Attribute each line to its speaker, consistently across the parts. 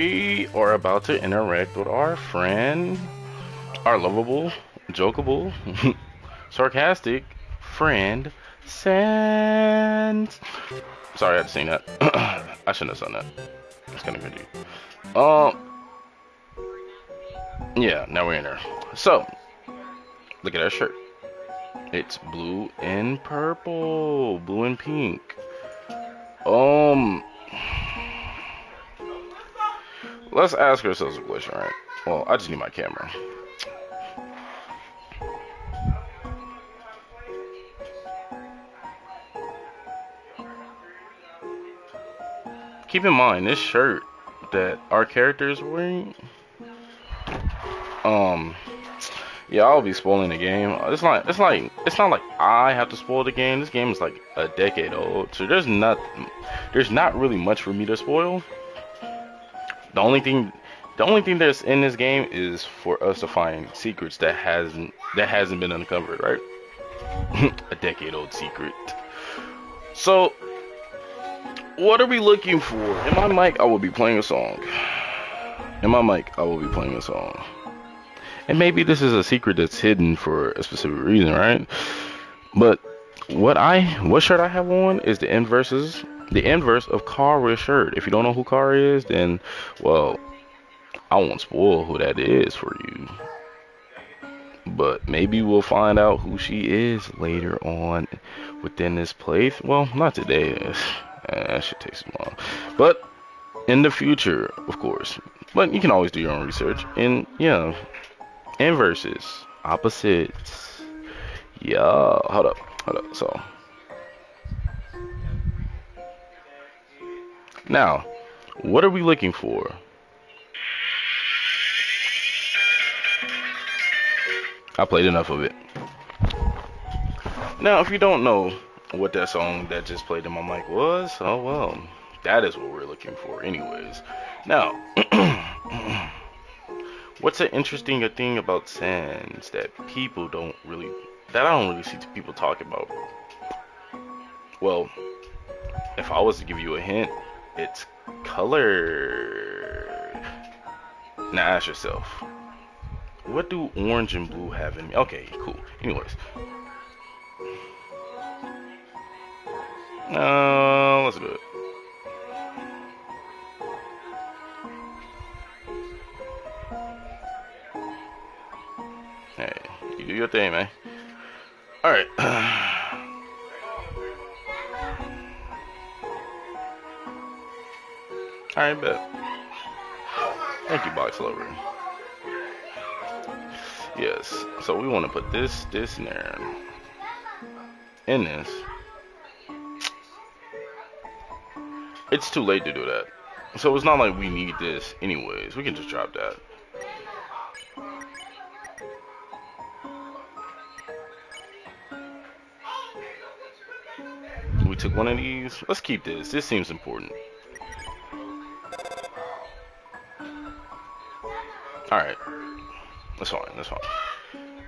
Speaker 1: We are about to interact with our friend, our lovable, jokeable, sarcastic friend, Sans. Sorry, I had to sing that. I shouldn't have done that. It's kind of cringy. Um, yeah, now we're in there. So, look at that shirt. It's blue and purple, blue and pink. Um, let's ask ourselves a question, right? Well, I just need my camera. Keep in mind, this shirt that our character is wearing, um, yeah, I'll be spoiling the game. It's not like I have to spoil the game. This game is like a decade old, so there's not really much for me to spoil. The only thing, the only thing that's in this game is for us to find secrets that hasn't been uncovered, right? A decade old secret. So, what are we looking for? In my mic, I will be playing a song. In my mic, I will be playing a song. And maybe this is a secret that's hidden for a specific reason, right? But what shirt I have on is the inverse of Kara's shirt. If you don't know who Kara is, then well, I won't spoil who that is for you. But maybe we'll find out who she is later on within this place. Well, not today. That should take some long. But in the future, of course. But you can always do your own research. And yeah, inverses, opposites. Yeah, hold up. So now, what are we looking for? I played enough of it. Now, if you don't know what that song that just played in my mic was, oh well, that is what we're looking for, anyways. Now, what's an interesting thing about Sans that I don't really see people talk about? Well, if I was to give you a hint, it's color. Now ask yourself, what do orange and blue have in me? Okay, cool. Anyways, let's do it. Hey, you do your thing, man. All right. All right, bet. Thank you, Box Lover. Yes. So we want to put this in there, in this. It's too late to do that. So it's not like we need this anyways. We can just drop that. We took one of these. Let's keep this. This seems important. Alright. That's fine. That's fine.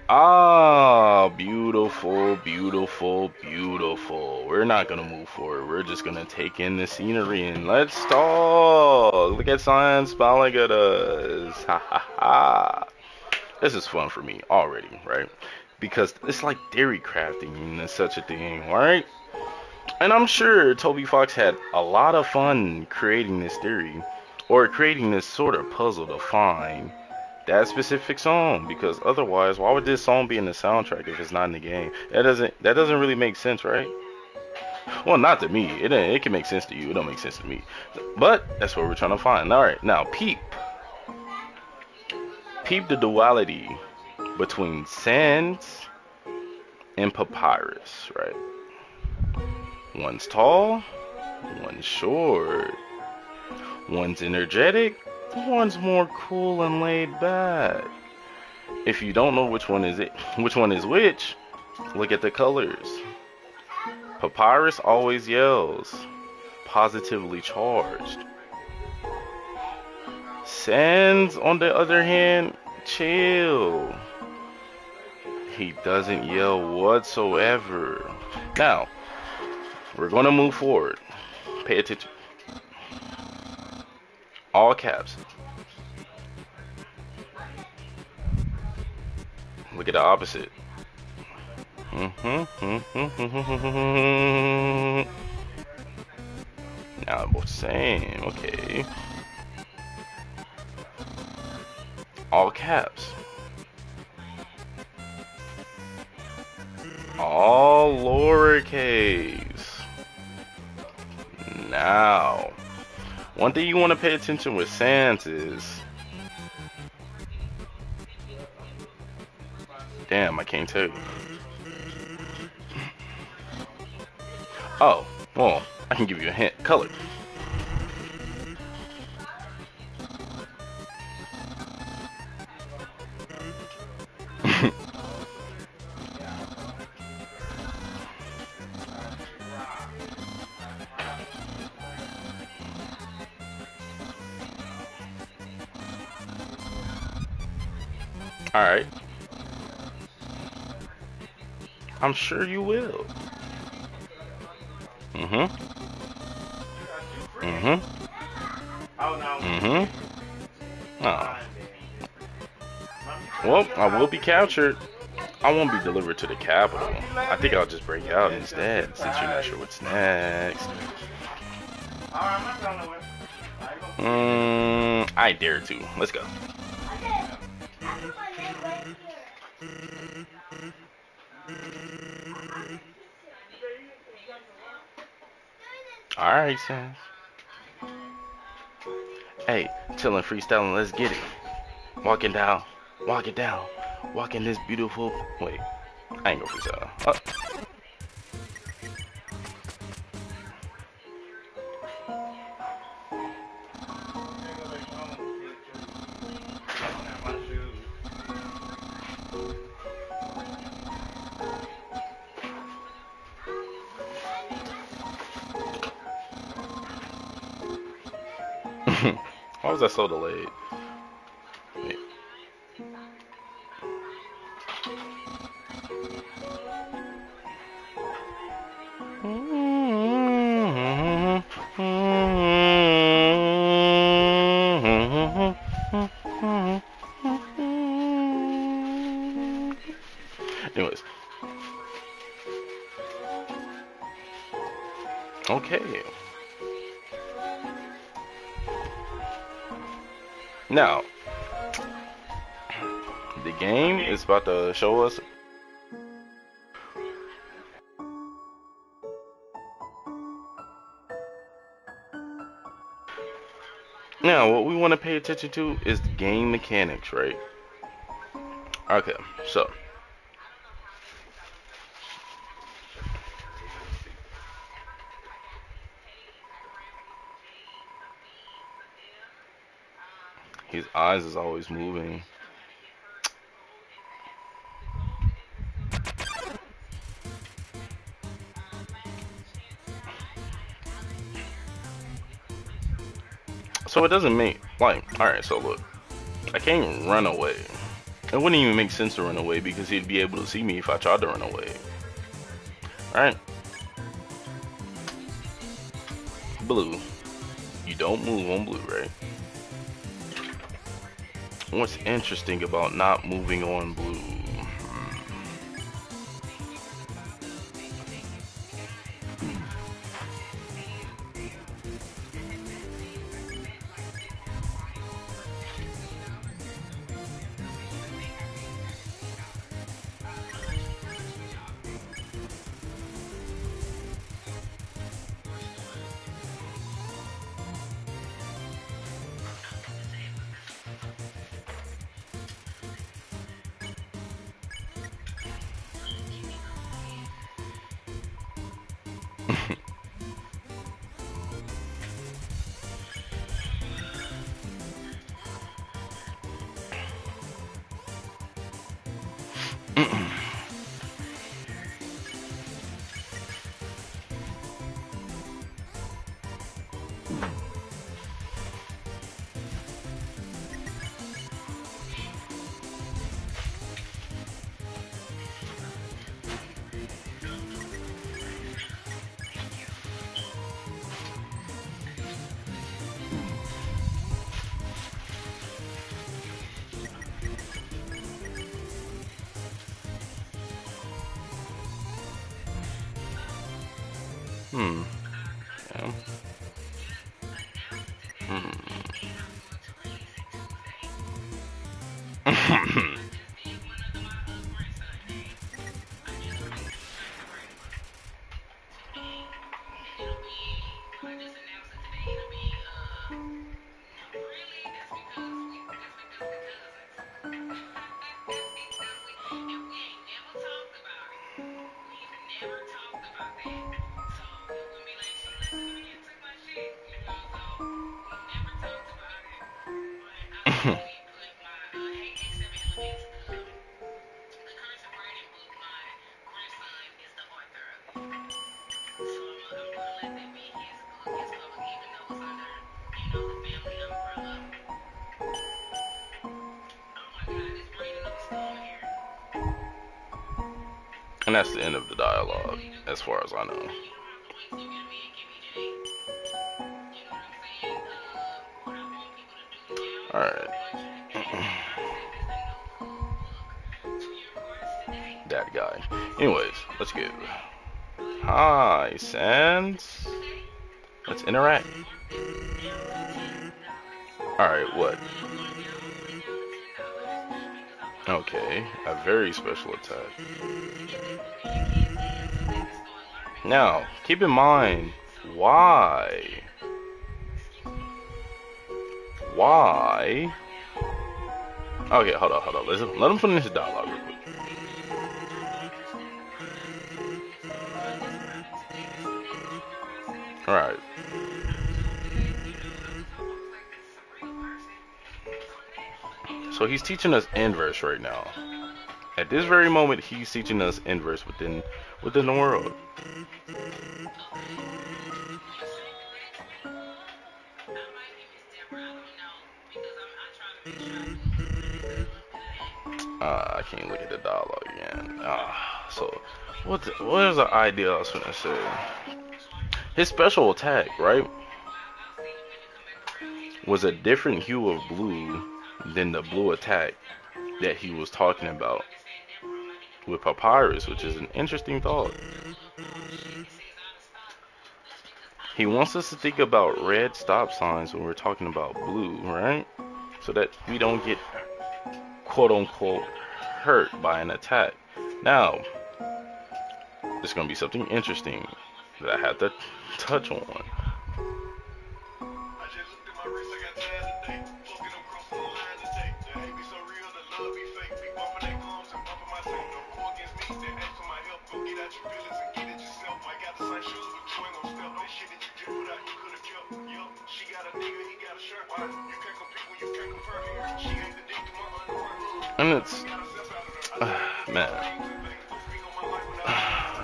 Speaker 1: Ah, beautiful, beautiful, beautiful. We're not gonna move forward. We're just gonna take in the scenery and let's talk. Look at science smiling at us. Ha ha ha. This is fun for me already, right? Because it's like theory crafting and such a thing, right? And I'm sure Toby Fox had a lot of fun creating this theory or creating this sort of puzzle to find that specific song, because otherwise why would this song be in the soundtrack if it's not in the game? That doesn't really make sense, right? Well, not to me. It can make sense to you. It don't make sense to me. But that's what we're trying to find. All right, now peep the duality between Sans and Papyrus, right? One's tall, one's short. One's energetic, one's more cool and laid back. If you don't know which one is which, look at the colors. Papyrus always yells, positively charged. Sans, on the other hand, chill. He doesn't yell whatsoever. Now, we're gonna move forward. Pay attention. All caps. Look at the opposite. Now both same. Okay. All caps. All lowercase. Now, one thing you want to pay attention with sans is, damn, I can't tell you. Oh, well, I can give you a hint. Color. Alright. I'm sure you will. Mm-hmm. Mm-hmm. Mm-hmm. Oh. Well, I will be captured. I won't be delivered to the capital. I think I'll just break out instead, since you're not sure what's next. I dare to. Let's go. Alright, Sans. Hey, chillin', freestyling, let's get it. Walking down, walk it down, walking this beautiful. Wait, I ain't gonna freestyle. Oh. Why was that so delayed? Wait. Anyways. Okay. Now, the game is about to show us. Now, what we want to pay attention to is the game mechanics, right? Okay, so. His eyes is always moving. So it doesn't make, like, alright, so look. I can't run away. It wouldn't even make sense to run away because he'd be able to see me if I tried to run away. Alright. Blue. You don't move on blue, right? What's interesting about not moving on blue? Hmm. Yeah. Hmm. And that's the end of the dialogue, as far as I know. Alright. That guy. Anyways, let's go. Hi, Sans. Let's interact. Alright, what? Okay, a very special attack. Now, keep in mind, why? Why? Okay, hold on, hold on. Let him finish the dialogue real quick. Alright. So he's teaching us inverse right now. At this very moment, he's teaching us inverse within the world. I can't look at the dialogue again. So what is the idea I was gonna say? His special attack, right, was a different hue of blue than the blue attack that he was talking about with Papyrus, which is an interesting thought. He wants us to think about red stop signs when we're talking about blue, right? So that we don't get quote unquote hurt by an attack. Now, there's gonna be something interesting that I have to touch on. And it's man,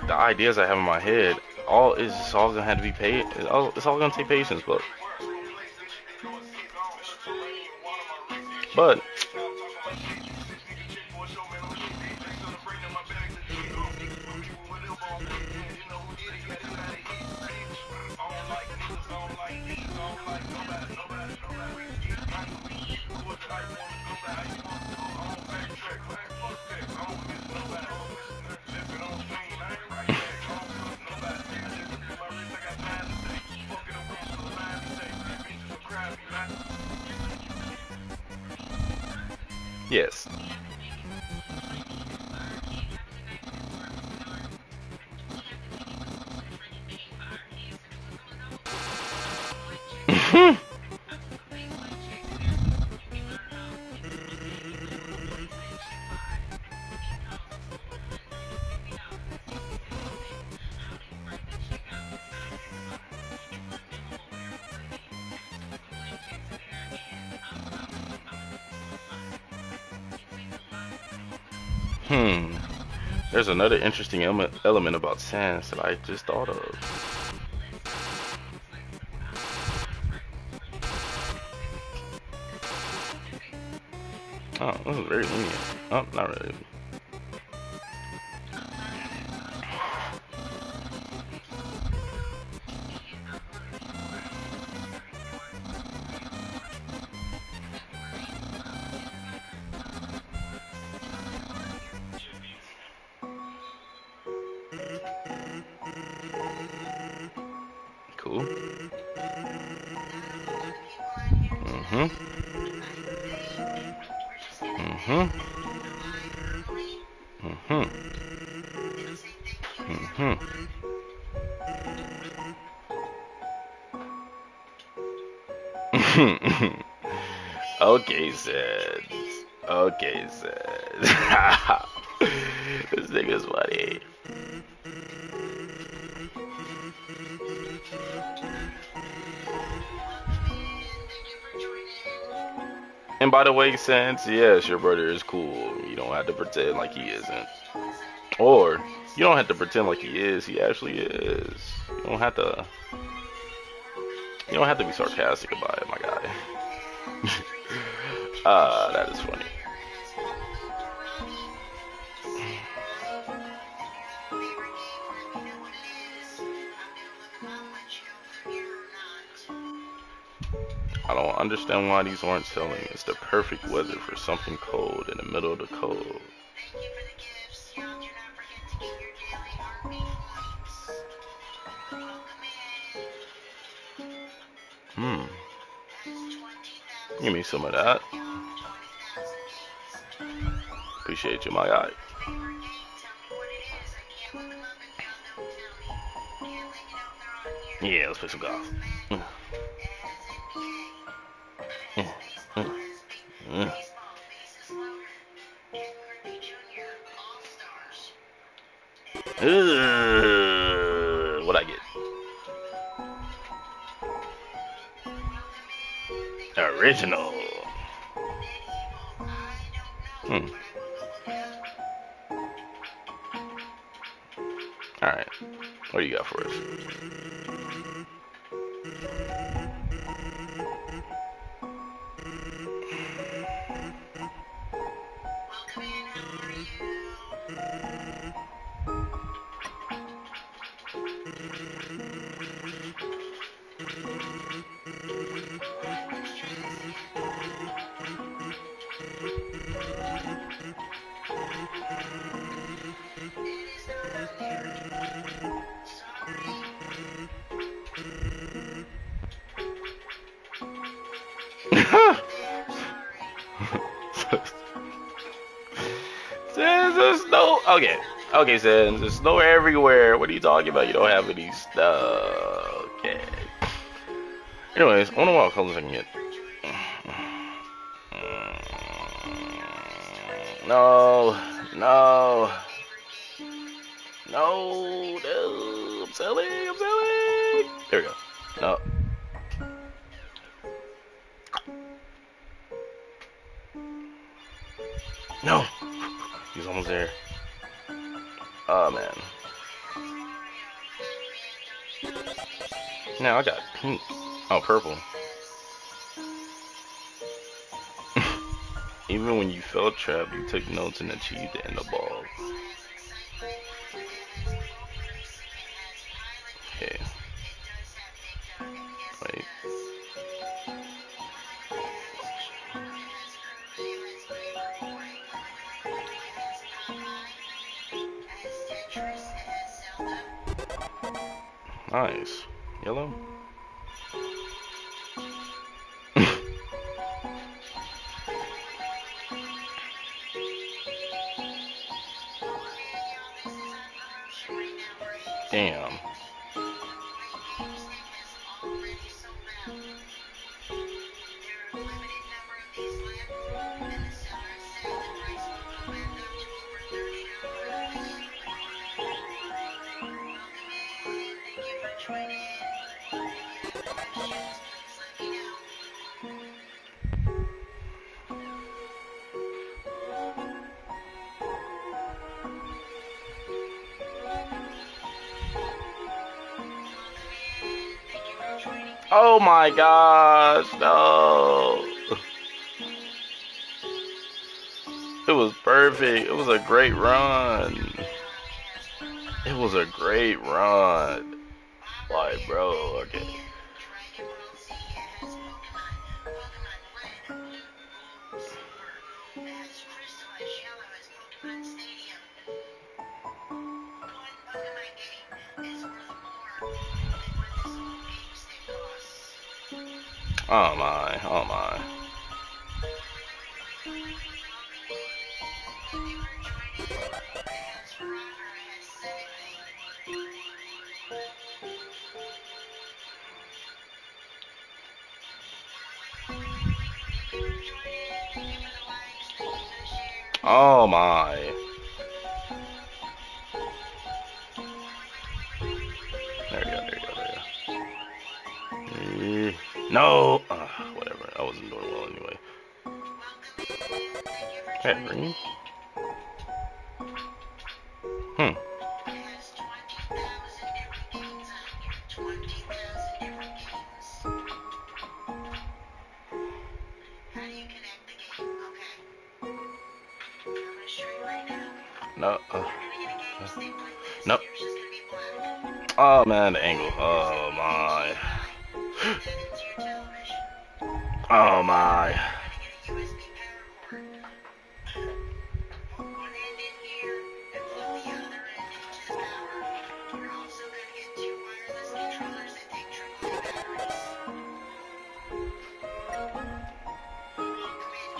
Speaker 1: the ideas I have in my head, it's all gonna have to be paid. It's all gonna take patience, but yes. Hmm. There's another interesting element about Sans that I just thought of. Oh, this is very lenient. Oh, not really. Mm-hmm. Mm-hmm. Mm-hmm. Okay, said. Okay, said. This nigga's funny. And by the way, since yes, your brother is cool, you don't have to pretend like he isn't. Or you don't have to pretend like he is. He actually is. You don't have to. You don't have to be sarcastic about it, my guy. That is funny. I don't understand why these aren't selling. It's the perfect weather for something cold in the middle of the cold. Hmm. Give me some of that. Appreciate you, my guy. Yeah, let's play some golf. What I get? Original. Hmm. All right. What do you got for us? There's snow. Okay. Okay, Sans. There's snow everywhere. What are you talking about? You don't have any stuff. Okay. Anyways, I wonder what colors I can get. No. No. No. No. I'm selling. I'm selling. There we go. No. No. He's almost there. Oh, man. Now I got pink. Oh, purple. Even when you felt trapped, you took notes and achieved the end of ball. Okay. Wait. Nice. Yellow? Damn. Oh my gosh, no. It was perfect. It was a great run. It was a great run. Like, bro, okay. Oh my, oh my. Oh my. There you go, there you go, there you go. No! Whatever. I wasn't doing well anyway. Hey, green? Hmm. No. No. Oh man, the angle. Oh my. Oh my.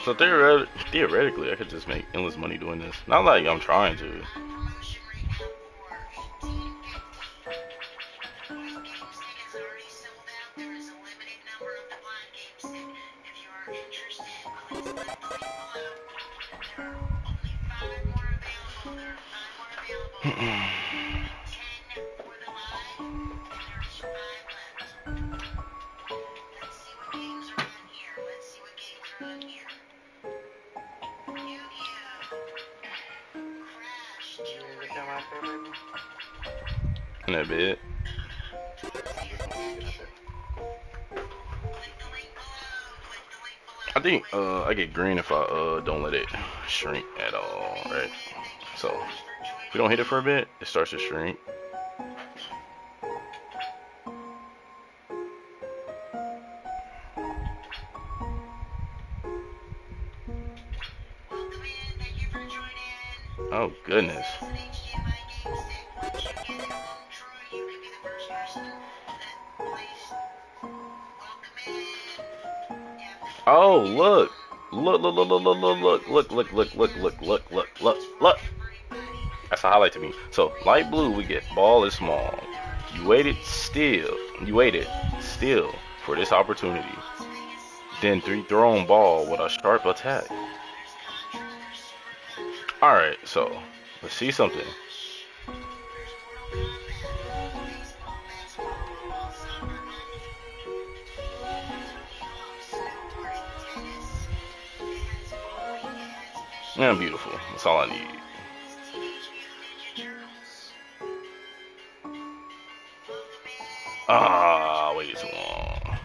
Speaker 1: So theoretically, I could just make endless money doing this. Not like I'm trying to. In a bit. I think I get green if I don't let it shrink at all, right? So if we don't hit it for a bit, it starts to shrink. Oh goodness. Oh look. Look, look, look, look, look, look, look, look, look, look, look, look, look, look, look. That's a highlight to me. So light blue, we get ball is small. You waited still. You waited still for this opportunity. Then thrown ball with a sharp attack. Alright, so let's see something. Yeah, beautiful. That's all I need. Ah, waited too long.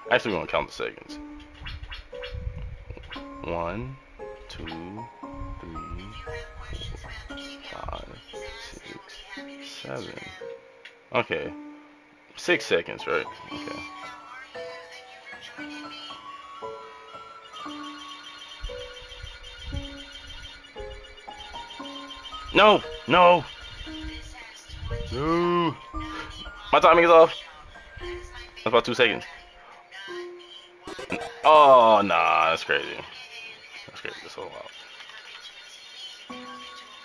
Speaker 1: Actually, we're gonna count the seconds. 1, 2, 3, 4, 5, 6, 7. Okay, 6 seconds, right? Okay. No, no, no. My timing is off. That's about 2 seconds. Oh, nah, that's crazy. That's crazy. That's so wild.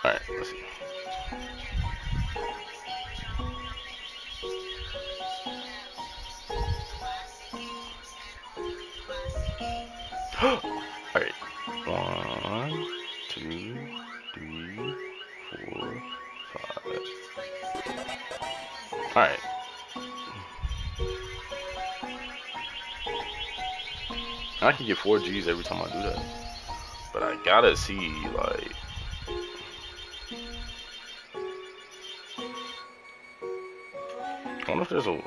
Speaker 1: Alright, let's see. Alright. 1, 2, 3, 4, 5. Alright. I can get 4 Gs every time I do that. But I gotta see, like... I wonder if there's a...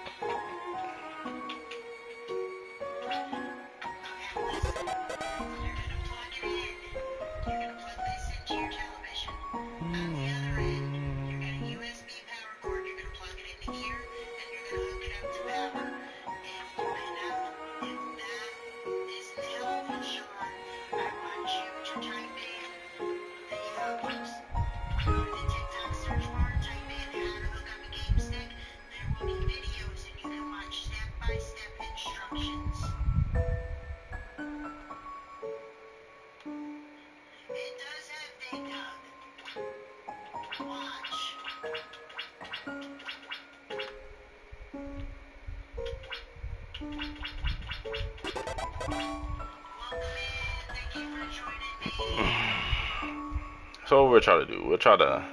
Speaker 1: So what we'll try to do, we'll try to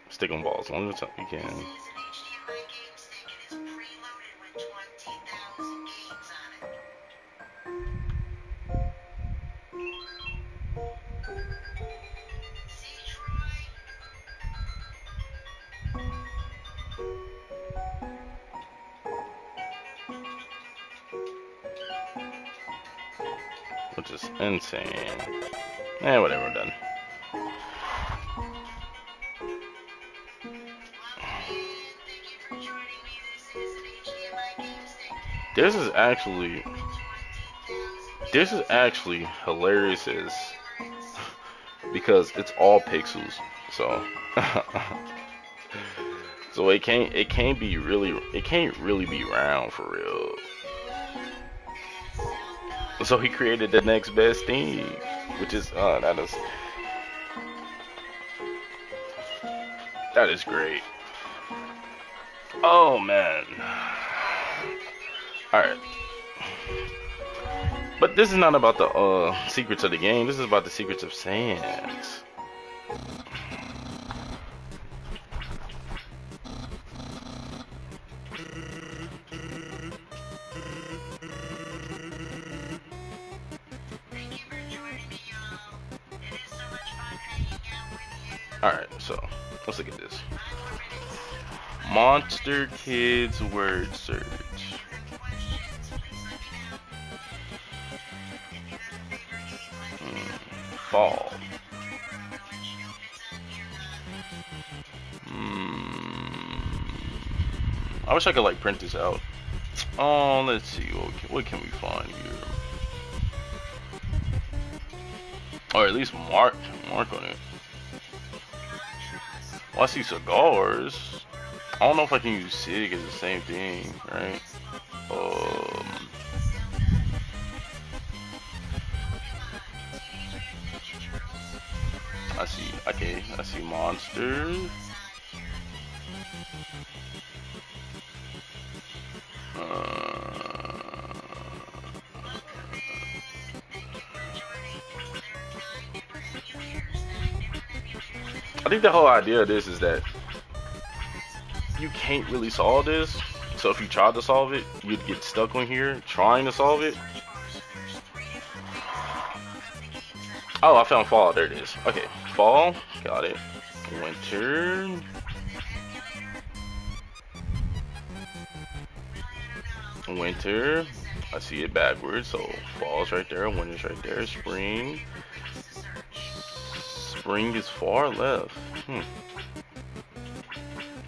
Speaker 1: stick on balls as long as we can. Which is insane. Eh, whatever, we're done. This is actually hilarious because it's all pixels. So so it can't really be round for real. So he created the next best thing, which is that is great. Oh man. Alright. But this is not about the secrets of the game, this is about the secrets of Sans. Alright, so let's look at this. Monster Kids word search. Fall. I wish I could like print this out. Oh, let's see. What can we find here? Or at least mark on it. Well, I see cigars. I don't know if I can use cig as the same thing, right? I see. Okay, I see monster. I think the whole idea of this is that you can't really solve this. So if you tried to solve it, you'd get stuck on here trying to solve it. Oh, I found fall. There it is. Okay, fall. Got it. Winter. Winter. I see it backwards. So fall's right there. Winter's right there. Spring. Spring is far left.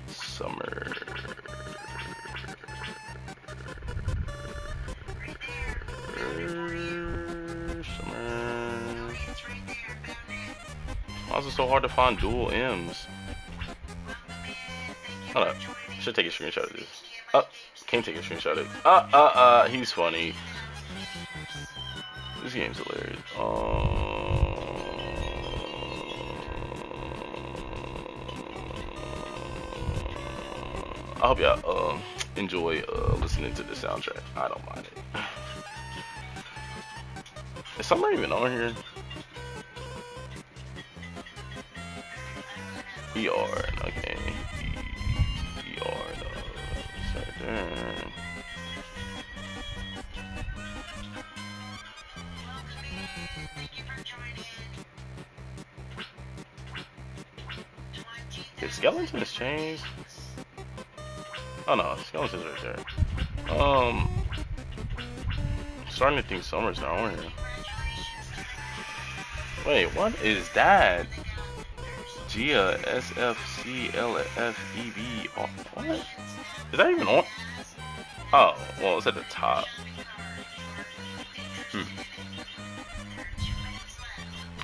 Speaker 1: Summer. Why is it so hard to find dual M's? Hold up. Should take a screenshot of this. Can't take a screenshot of it. He's funny. This game's hilarious. I hope y'all enjoy listening to the soundtrack. I don't mind it. Is Summer even on here? ER, okay. ER, it's right there. Did Skeletons change? Oh no, Skeletons right there. Starting to think Summer's not on here. Wait, what is that? Gia SFCLFEB. What? Is that even on? Oh, well, it's at the top.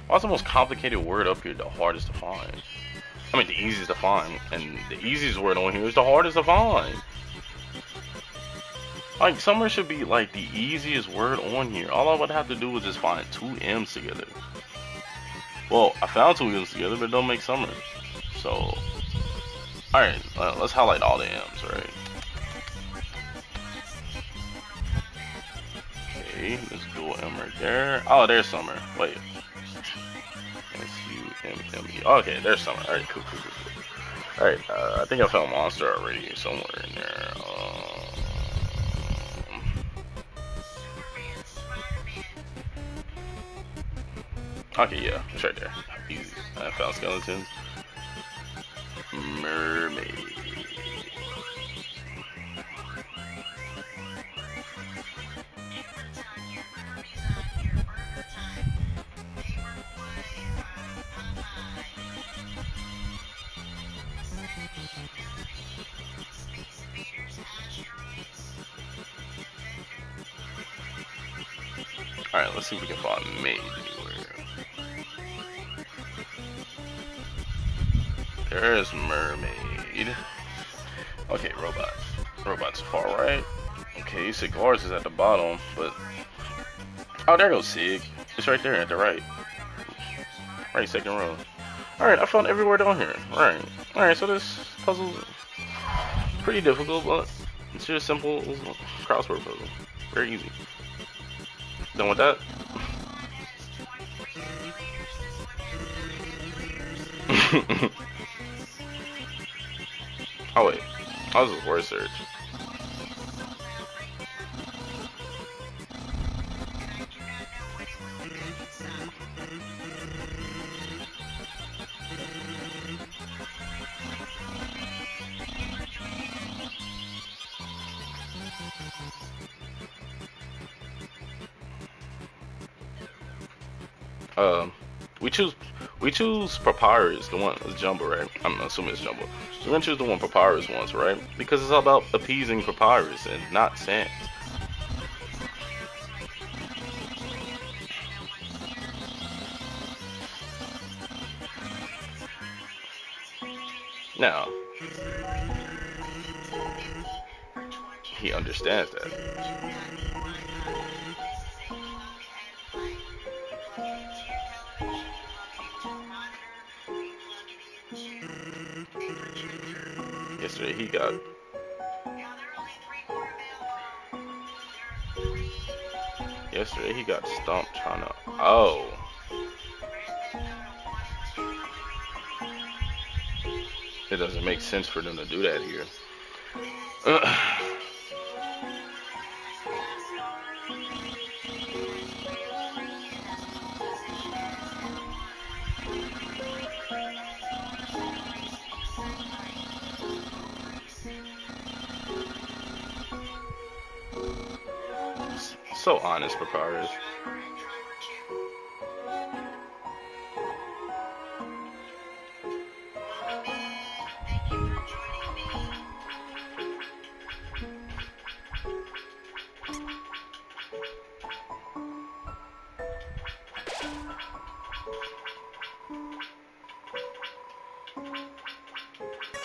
Speaker 1: What's the most complicated word up here? The hardest to find. I mean, the easiest to find, and the easiest word on here is the hardest to find. Like, Summer should be like the easiest word on here. All I would have to do is just find two M's together. Well, I found two M's together, but it don't make Summer. So, alright, let's highlight all the M's, right? Okay, let's do an M right there. Oh, there's Summer. Wait. MME. Okay, there's some. Alright, cool, cool, cool, cool. Alright, I think I found monster already somewhere in there. Okay, yeah, it's right there. Easy. I found skeletons. Mermaid. Alright, let's see if we can find maid anywhere. There's mermaid. Okay, robot. Robot's far right. Okay, Cigars is at the bottom, but... Oh, there goes Sig. It's right there at the right. Right, second row. Alright, I found everywhere down here. Alright, so this puzzle's pretty difficult, but it's just simple crossword puzzle. Very easy. Done with that? Oh wait, that was a word search. We choose Papyrus, the one that's Jumbo, right? I'm assuming it's Jumbo. So we're gonna choose the one Papyrus wants, right? Because it's all about appeasing Papyrus and not Sans. Now, he understands that. Yesterday he got... Yesterday he got stomped trying to... Oh. It doesn't make sense for them to do that here. So honest, Papyrus.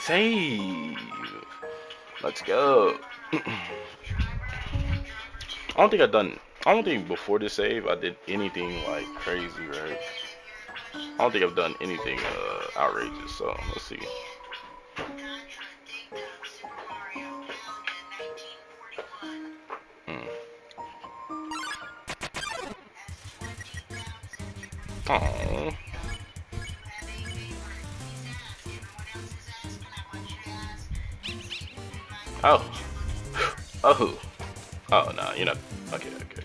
Speaker 1: Save. Let's go. I don't think before this save I did anything like crazy, right? I don't think I've done anything outrageous, so let's see. Oh. Oh. Oh. Oh, no, you're not. Okay, okay.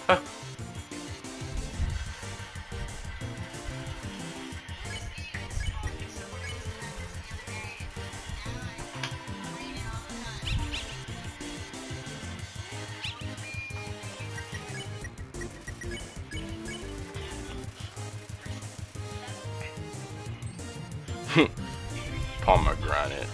Speaker 1: Huh. Pomegranate.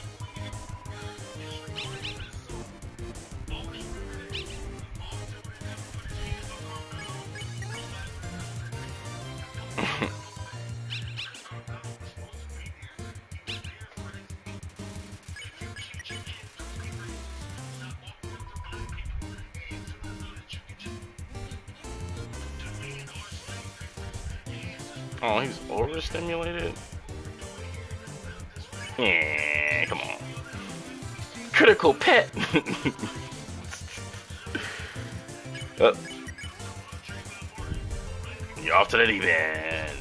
Speaker 1: Oh, he's overstimulated? Yeah, come on. Critical pet! You're off to the deep end.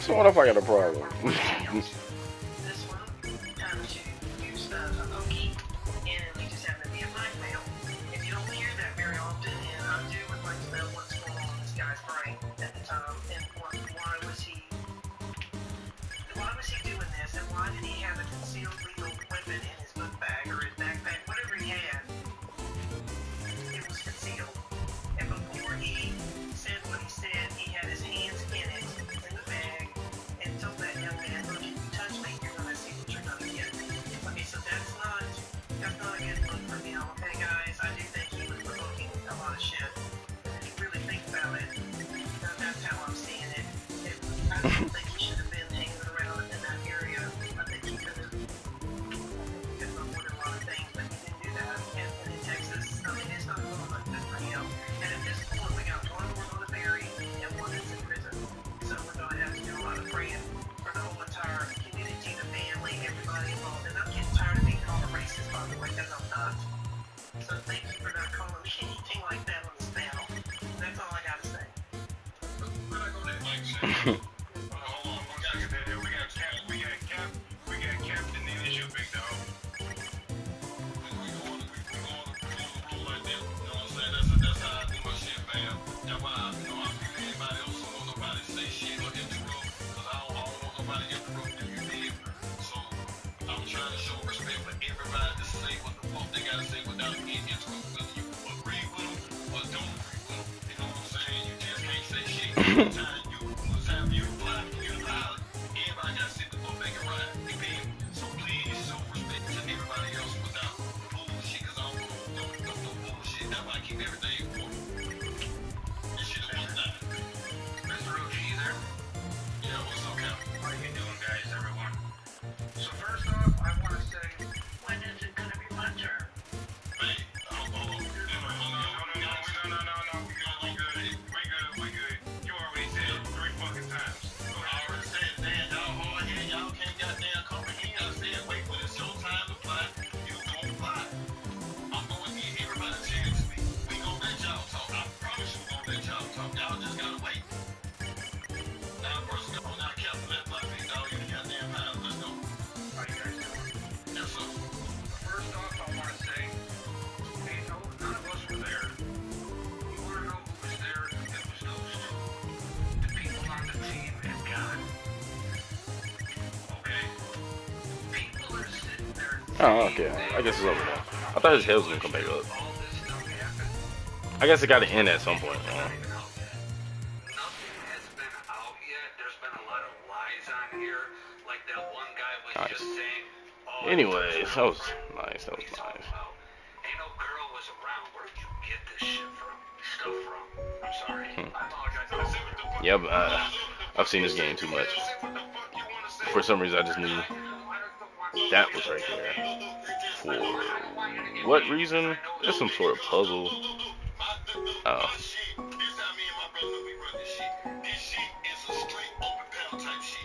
Speaker 1: So what if I got a problem? Oh, okay. I guess it's over now. I thought his head was gonna come back up. I guess it got to end at some point. Nice. Anyways, that was nice. That was nice. Yep, I've seen this game too much. For some reason, I just knew that was right there. For what reason? There's some sort of puzzle. Oh.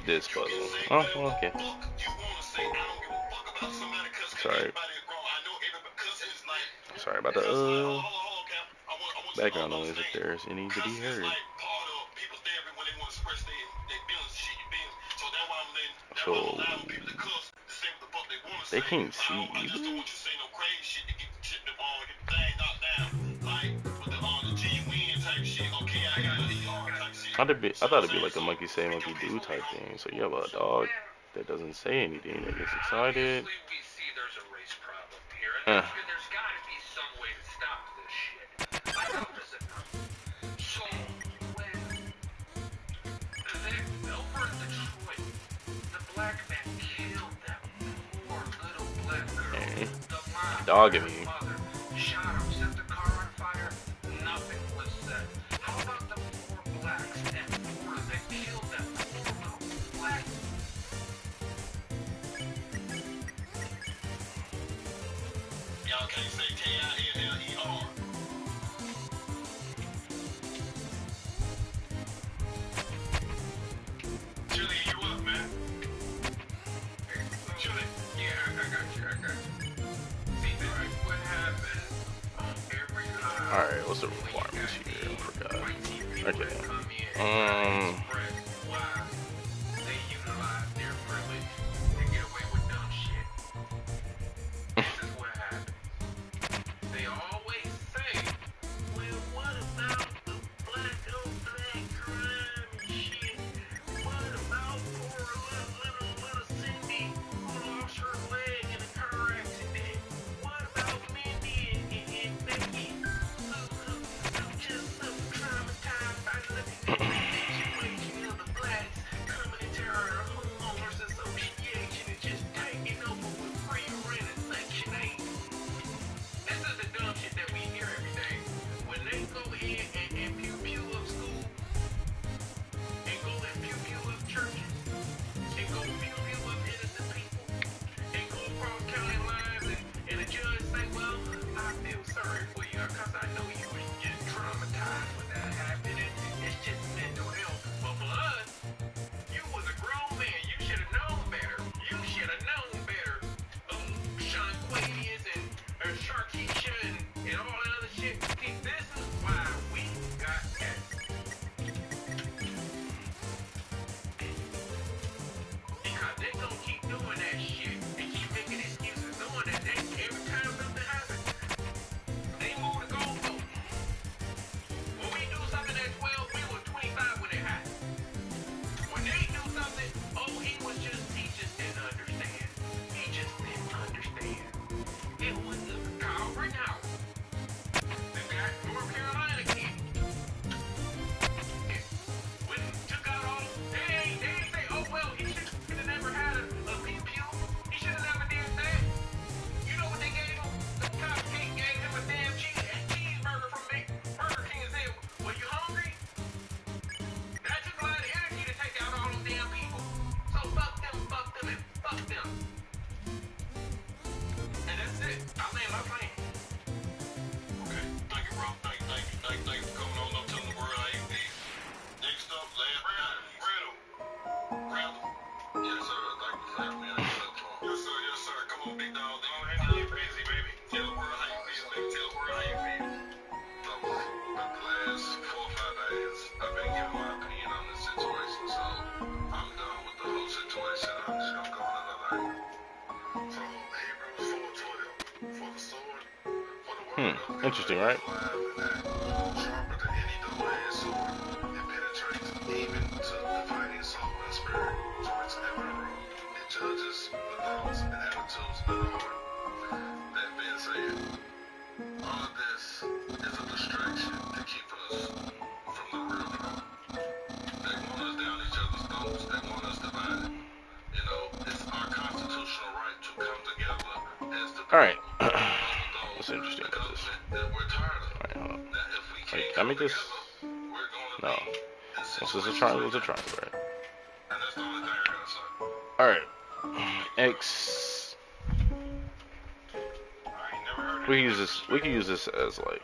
Speaker 1: This puzzle. Oh, well, okay. Sorry. Sorry about the background noise if there's any to be heard. So They can't see either. I thought it'd be like a monkey say, monkey do type thing. So you have a dog that doesn't say anything, that gets excited. Uh. Hey, dogging me. Alright, what's the requirements here? I forgot. Okay. Interesting, right? Alright. What's interesting about this? Alright, hold on. Wait, can I make this? No. This is a triangle, it's a triangle, right? Alright. X. We can use this as like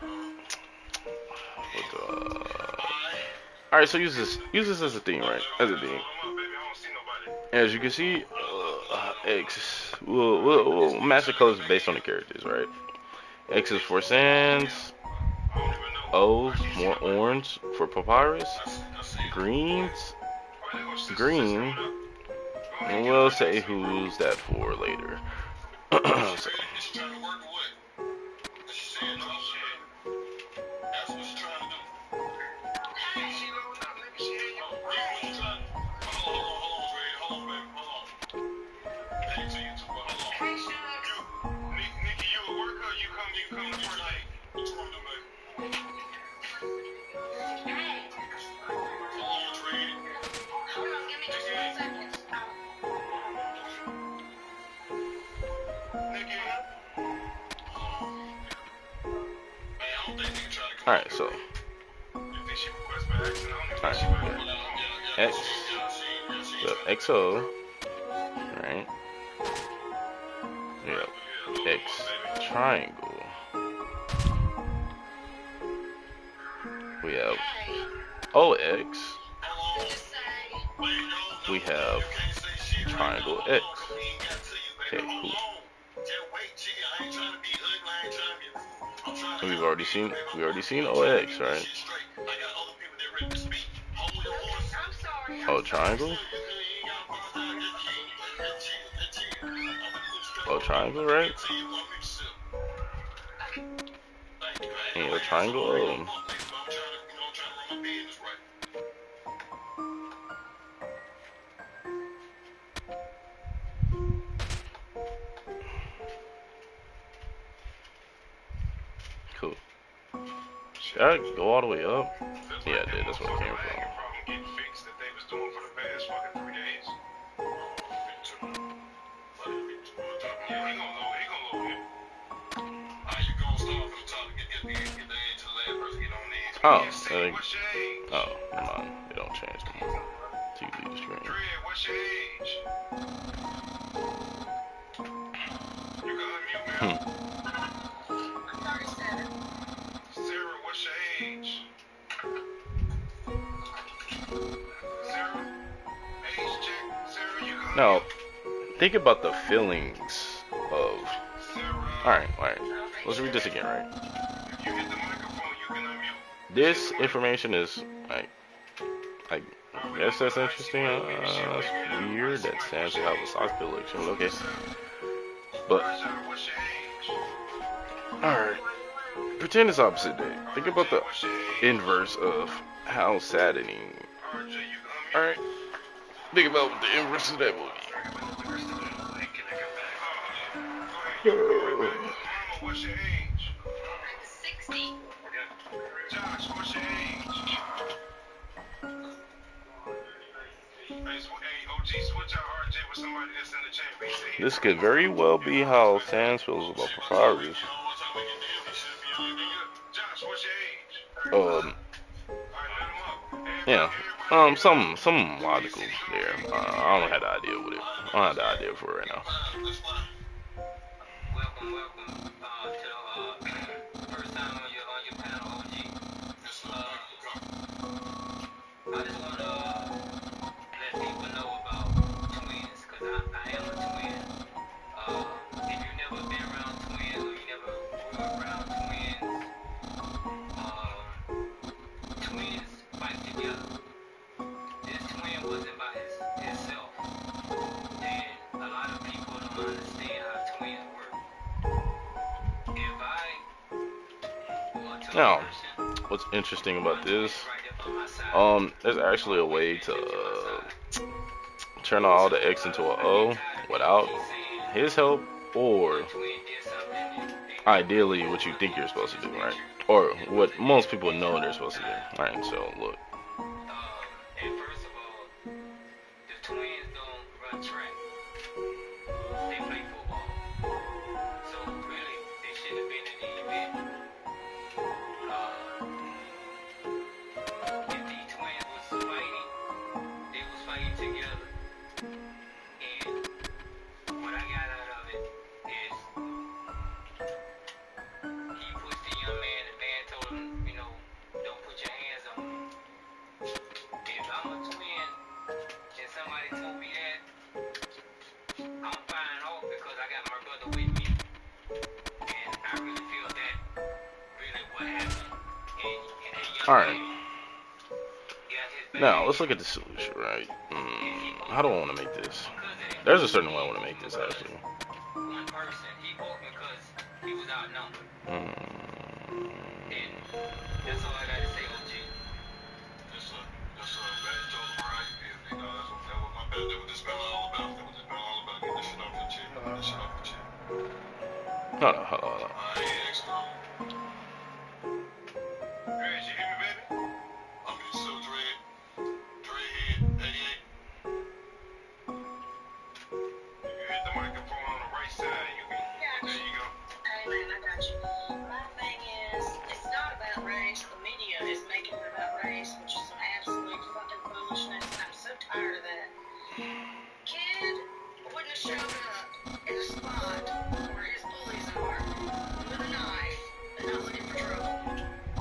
Speaker 1: alright, so use this as a theme, right? As a theme. As you can see, X. We'll match the colors based on the characters, right? X is for Sans. O's more orange for Papyrus. Green. And we'll say who's that for later. So, alright, so. Alright, yeah. X. The XO. Right? Yeah. X triangle. We have OX. We have triangle X. Okay, cool. We already seen OX, right? Oh, triangle? Oh, triangle, right? Yeah, triangle. Cool. Should I go all the way up? Yeah, I did. That's where it came from. Oh, never mind. It don't change no more. TV the screen. Now, think about the feelings of. Alright. Let's read this again, right? This information is I guess that's interesting. That's weird that Sans will have a soccer collection. Okay, but alright. Pretend it's opposite day. Think about the inverse of how saddening. Alright. Think about what the inverse of that will be. What's your age? 60. Josh, what's your age? This could very well be how Sans feels about Papyrus. Yeah. Some logical there. I don't have the idea with it. I don't have the idea for it right now. Welcome to the first time on your panel, OG. I just want to let people know about twins, because I am a twin. If you've never been around twins or you never grew up around twins, twins fight together. This twin wasn't by himself, and a lot of people don't understand how twins work. If I now, what's interesting about this? There's actually a way to turn all the X into an O without his help, or ideally what you think you're supposed to do, right? Or what most people know they're supposed to do. Alright, so look. And first of all, the twins don't run track. They play football. So really, they shouldn't have been in the event. If these twins was fighting, they was fighting together. And what I got out of it is he pushed the young man, the man told him, don't put your hands on me. If I'm a twin and somebody told me that, I'm fine off because I got my brother with me. And I really feel that really what happened. Alright. Now, let's look at the solution, right? How do I want to make this? There's a certain way I want to make this, actually. One person,
Speaker 2: He was outnumbered.
Speaker 1: Mm.
Speaker 2: And that's all I got to say, OG.
Speaker 3: That's a bad joke of how you feel, you know. That was my bad. That was just been all about. That was just been all about getting this shit off your chest. Get this shit off your chest.
Speaker 1: Hold on, hold on, hold on.
Speaker 3: I ain't extra.
Speaker 2: Chris, you hear me, baby?
Speaker 3: I'm in so Dreadhead 88.
Speaker 2: You hit the microphone on the right side. You can. There you go.
Speaker 4: Hey man, I got you. My thing is, it's not about race. The media is making it about race, which is some absolute fucking foolishness. I'm so tired of that. Kid wouldn't have showed up in a spot where his bullies are with a knife and not looking for trouble. I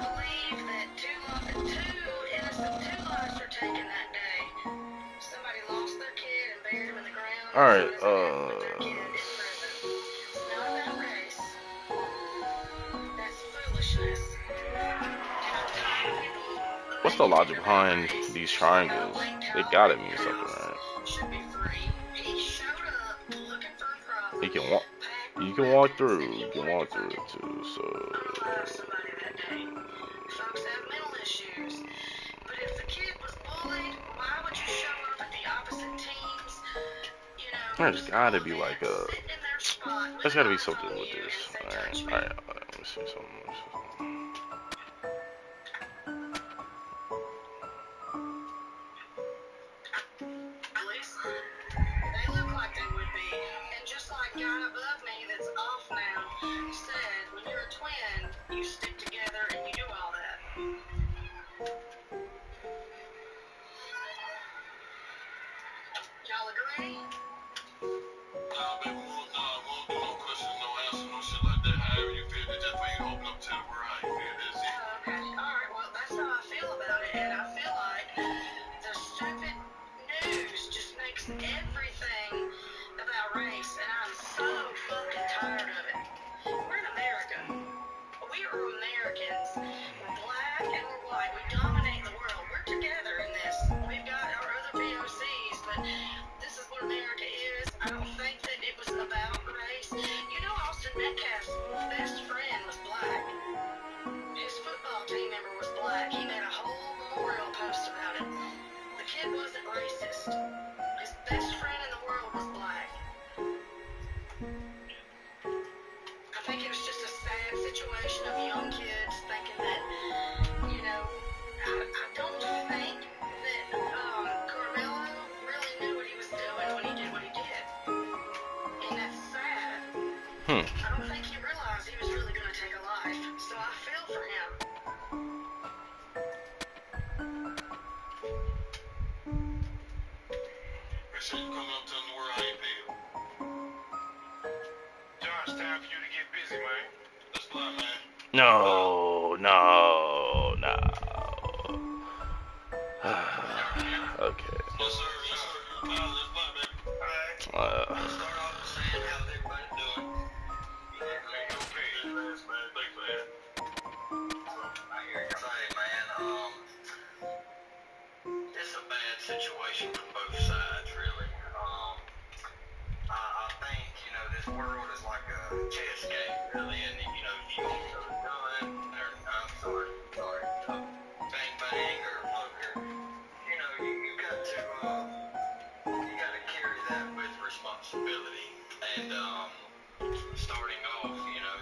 Speaker 4: believe that two innocent lives were taken that day. Somebody lost their kid and buried him in the ground.
Speaker 1: All right,
Speaker 4: Put their kid in prison. It's not about race. That's foolishness. And I'm tired of people.
Speaker 1: what's the logic behind these triangles? They gotta mean something, right?
Speaker 4: Should be free. He showed up looking for a problem.
Speaker 1: You can walk. You can walk through. You can walk through it too. So.
Speaker 4: Somebody that day. Folks have mental issues. But if the kid was bullied, why would you show up at the opposite teams? You know,
Speaker 1: There's gotta be like a.
Speaker 4: sit in their spot with
Speaker 1: There's gotta be
Speaker 4: eyes
Speaker 1: something
Speaker 4: on
Speaker 1: with
Speaker 4: you
Speaker 1: this.
Speaker 4: and say,
Speaker 1: Alright,
Speaker 4: touch me.
Speaker 1: alright. Let me see something. Let me see something.
Speaker 4: Police, they look like they would be. And just like guy above me that's off now said, when you're a twin, you stick together and you do all that. Y'all agree?
Speaker 3: Nah, baby, we won't do no questions, no answers, no shit like that. However you feel, it's just for you to open up to the world how you feel. That's it.
Speaker 4: Okay. Alright, well, that's how I feel about it. And I feel like the stupid news just makes everything about race. And I'm so fucking tired of it. We're in America. We are Americans. We're black and we're white. We dominate the world. We're together in this. We've got our other POCs, but this is what America is. I don't think that it was about race. You know, Austin Metcalf's best friend was black. His football team member was black. He made a whole memorial post about it. The kid wasn't racist. His best friend in the world was black. I think it was just a sad situation of young kids thinking that, you know, I don't think that Carmelo really knew what he was doing when he did what he did. And that's sad. I don't think he realized he was really going to take a life. So I feel for him.
Speaker 3: Make sure you come up telling the world how you feel.
Speaker 2: John, it's time for you to get busy, man.
Speaker 3: Let's fly, man.
Speaker 1: No, no, no. Okay.
Speaker 3: Yes, sir. Yes, sir. Let's fly, baby.
Speaker 2: Alright.
Speaker 4: Start off with saying how's everybody doing.
Speaker 2: Okay.
Speaker 3: Thanks, man. Thanks for that.
Speaker 4: I hear you say, man. It's a bad situation from both sides, really. I think, you know, this world is like a chess game, really, and you know, if you want to run or bang bang or poker, you know, you got to carry that with responsibility. And starting off, you know,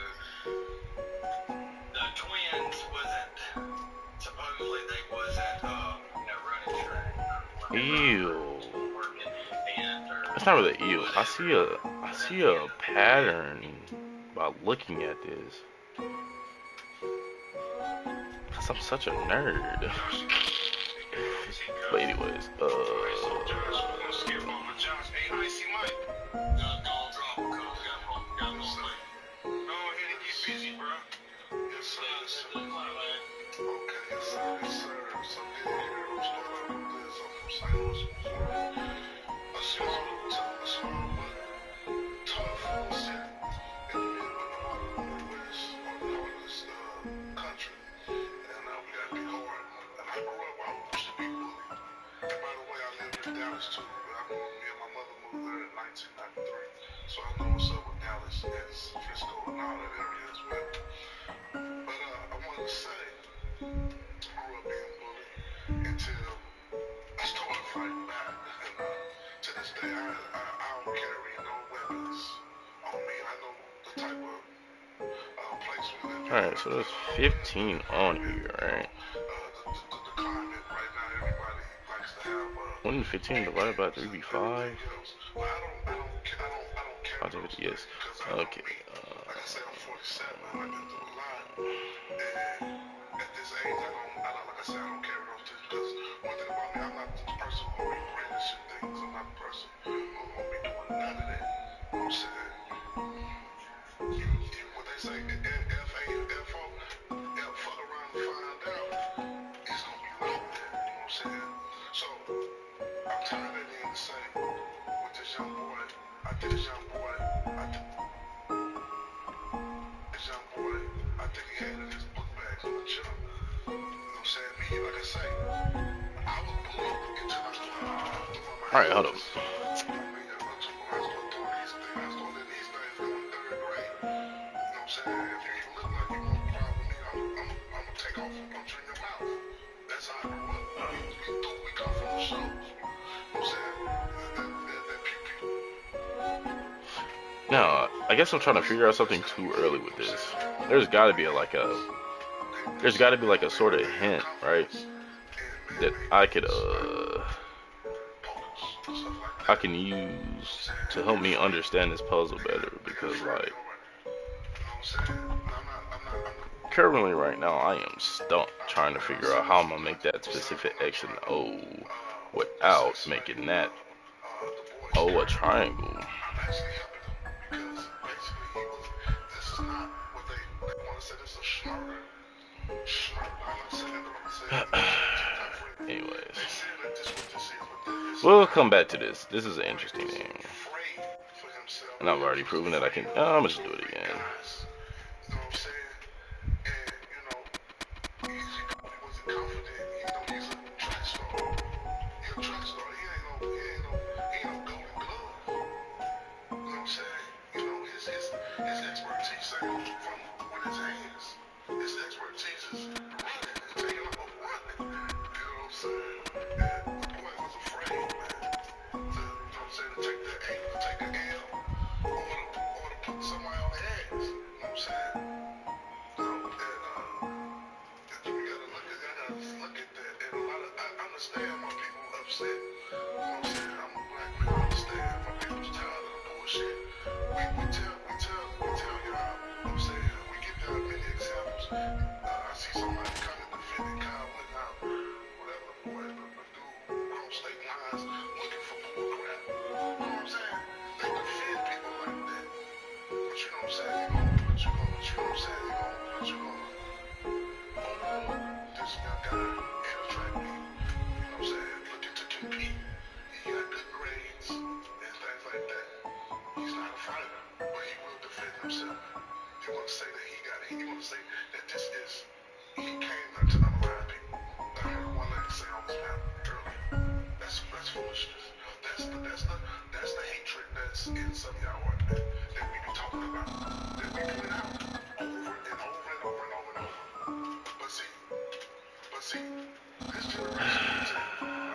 Speaker 4: the twins wasn't supposedly they wasn't running track.
Speaker 1: Ew.
Speaker 4: Working event or
Speaker 1: It's not really ew. I see a pattern by looking at this. Cause I'm such a nerd. But anyways,
Speaker 2: So, Josh, we're gonna skip over Josh. Hey, Icy Mike.
Speaker 3: Just gonna drop a couple. Got no sleep.
Speaker 2: Go ahead and get busy, bro.
Speaker 3: Yes, sir. Yes, sir. Okay, yes, sir. Yes, sir. So, we'll start off with this. I'm from St. Louis, Missouri. A small but tough city in the middle of the Midwest, on the northernest country. And we got big hard. And I grew up, I used to be bullied. And by the way, I lived in Dallas too. But me and my mother moved there in 1993. So I know what's up with Dallas and Frisco and all that area as well. But I wanted to say, I grew up being bullied until I started fighting back. And to this day, I don't carry no weapons on me. I know the type of place we live in.
Speaker 1: Alright, so there's 15 on here, right?
Speaker 3: The climate right now, everybody likes to have
Speaker 1: 1 in 15 divided by 3 be 5.
Speaker 3: well, I don't care.
Speaker 1: I'll take it, yes. Okay.
Speaker 3: Like I said, I'm 47. I've been through a lot. And at this age, like I said, I don't care enough to, because one thing about me, I'm not the person who will be brandishing things. I'm not the person who will be doing none of that. You know what I'm saying? What they say, F-A-F-O, fuck around and find out, it's gonna be like that. You know what I'm saying? So, I'm tying it in to say, with this young boy, I think he had in his book bag from the jump. You know what I'm saying? Me, like I say, I was bullied until I started.
Speaker 1: Alright, hold up. Now, I guess I'm trying to figure out something too early with this. There's got to be like a sort of hint, right? That I can use to help me understand this puzzle better, because like currently right now I am stumped trying to figure out how I'm gonna make that specific X and O without making that O a triangle. Anyways, we'll come back to this. This is an interesting game, and I've already proven that I can. I'm gonna just do it again.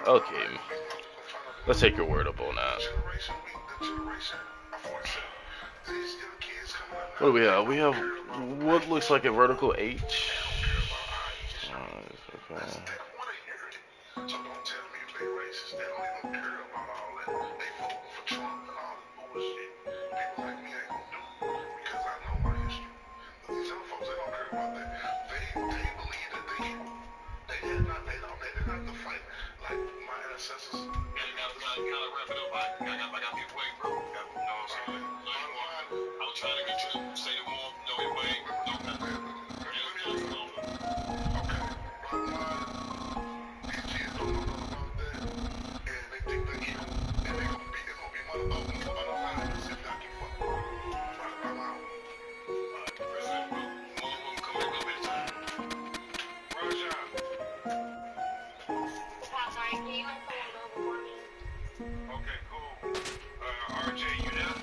Speaker 1: Okay, let's take your word up on that. What do we have? We have what looks like a vertical H. Okay.
Speaker 2: RJ, you there?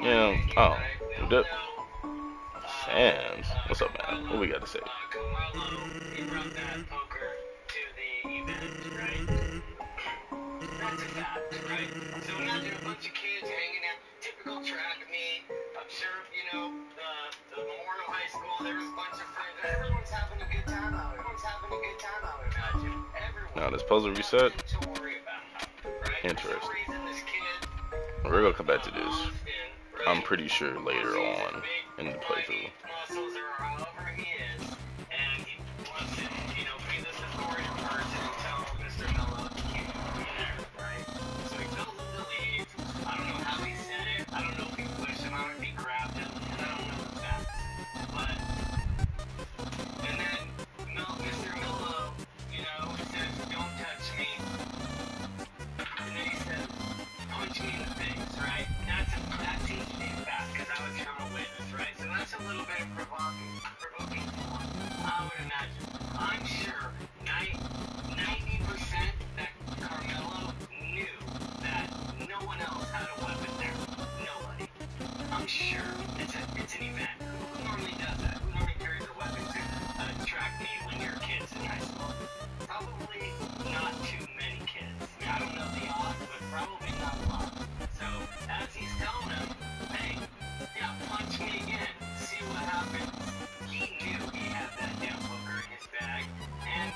Speaker 1: Yeah. Oh, the fans. What's up, man? What we got to say?
Speaker 4: Carmelo, he brought that poker to the event, right? That's a fact, right? So imagine a bunch of kids hanging out, typical track meet. I'm sure, you know, the Memorial High School, there was a bunch of friends. Everyone's having a good time out. Everyone's having a good time, I would imagine. Everyone.
Speaker 1: Now this puzzle reset.
Speaker 4: Nothing to worry about, right? For
Speaker 1: Interesting.
Speaker 4: some reason, this kid,
Speaker 1: We're gonna come back to this.
Speaker 4: Austin, right?
Speaker 1: I'm pretty sure later on in the playthrough.
Speaker 4: Muscles or however he is, and he wants to, you know, be this authoritative person and tell Mr. Melo he can't be there, right? So he tells him to leave. I don't know how he said it. I don't know if he pushed him out, if he grabbed him, and I don't know the facts. But, and then Mr. Melo, you know, says, don't touch me. And then he says, punch me in the face, right? That seems to be a fact, because I was from a witness, right? So that's a little bit of provoking for I would imagine. I'm sure 90% that Carmelo knew that no one else had a weapon there. Nobody. I'm sure it's an event. Who normally does that? Who normally carries a weapon to track meet when you're kids in high school? Probably not too many kids. I mean, I don't know the odds, but probably not a lot. So as he's telling him, hey, yeah, punch me again, see what happens. He knew he had that damn poker in his bag, and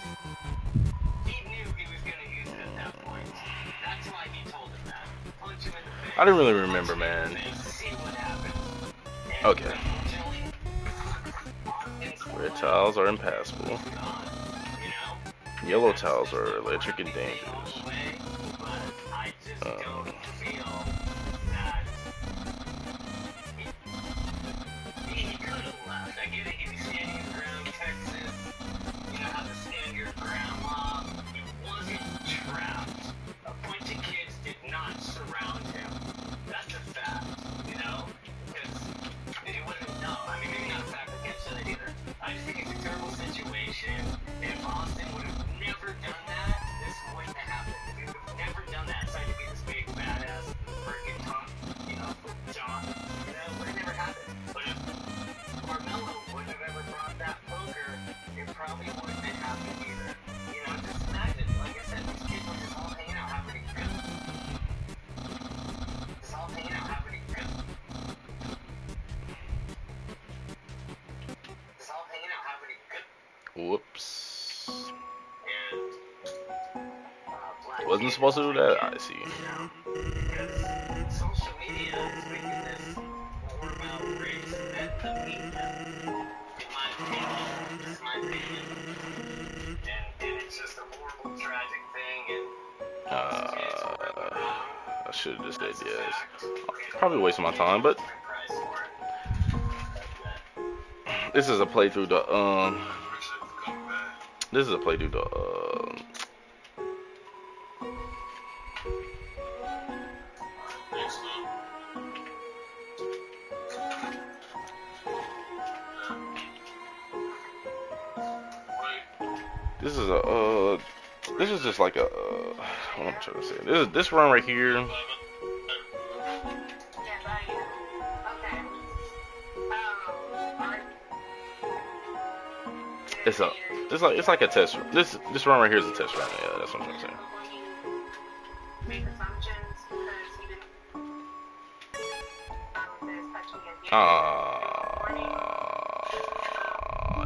Speaker 4: he knew he was going to use it at that point. That's why he told him that. Punch him in the face.
Speaker 1: I didn't really remember, man.
Speaker 4: See what happens. And
Speaker 1: Okay.
Speaker 4: unfortunately, Austin's
Speaker 1: Red tiles are impassable.
Speaker 4: gone, you know?
Speaker 1: Yellow tiles are electric and dangerous.
Speaker 4: But I just don't feel that he could have left. I get it, he's standing your ground, Texas. You know how to stand your ground law. He wasn't trapped. A bunch of kids did not surround him. That's a fact, you know? Because he wouldn't know. I mean, maybe not a fact, I can't say that either. I just think it's a terrible situation. If Austin would have never done that, this wouldn't have happened. If he would have never done that, decided to be this big badass freaking top, you know, John, you know, it would have never happened. But if Carmelo wouldn't have ever brought that poker, it probably wouldn't have happened either. You know, just imagine, like I said, these kids were just all hanging out, having a grip. Just all hanging out, having a grip. Just all hanging out, having a grip.
Speaker 1: Whoops.
Speaker 4: And black
Speaker 1: Wasn't supposed to do that? I see.
Speaker 4: because social media is making this more about race than the media, in my opinion. Just my opinion. And it's just a horrible, tragic thing. And
Speaker 1: I should have just said yes. Probably wasting my time, but this is a playthrough to this is a playthrough to this is just like a what am I trying to say? This run right here.
Speaker 4: Yes, I am. Okay.
Speaker 1: It's like a test. This run right here is a test run. Yeah, that's what I'm trying to say.
Speaker 4: Make assumptions because he didn't.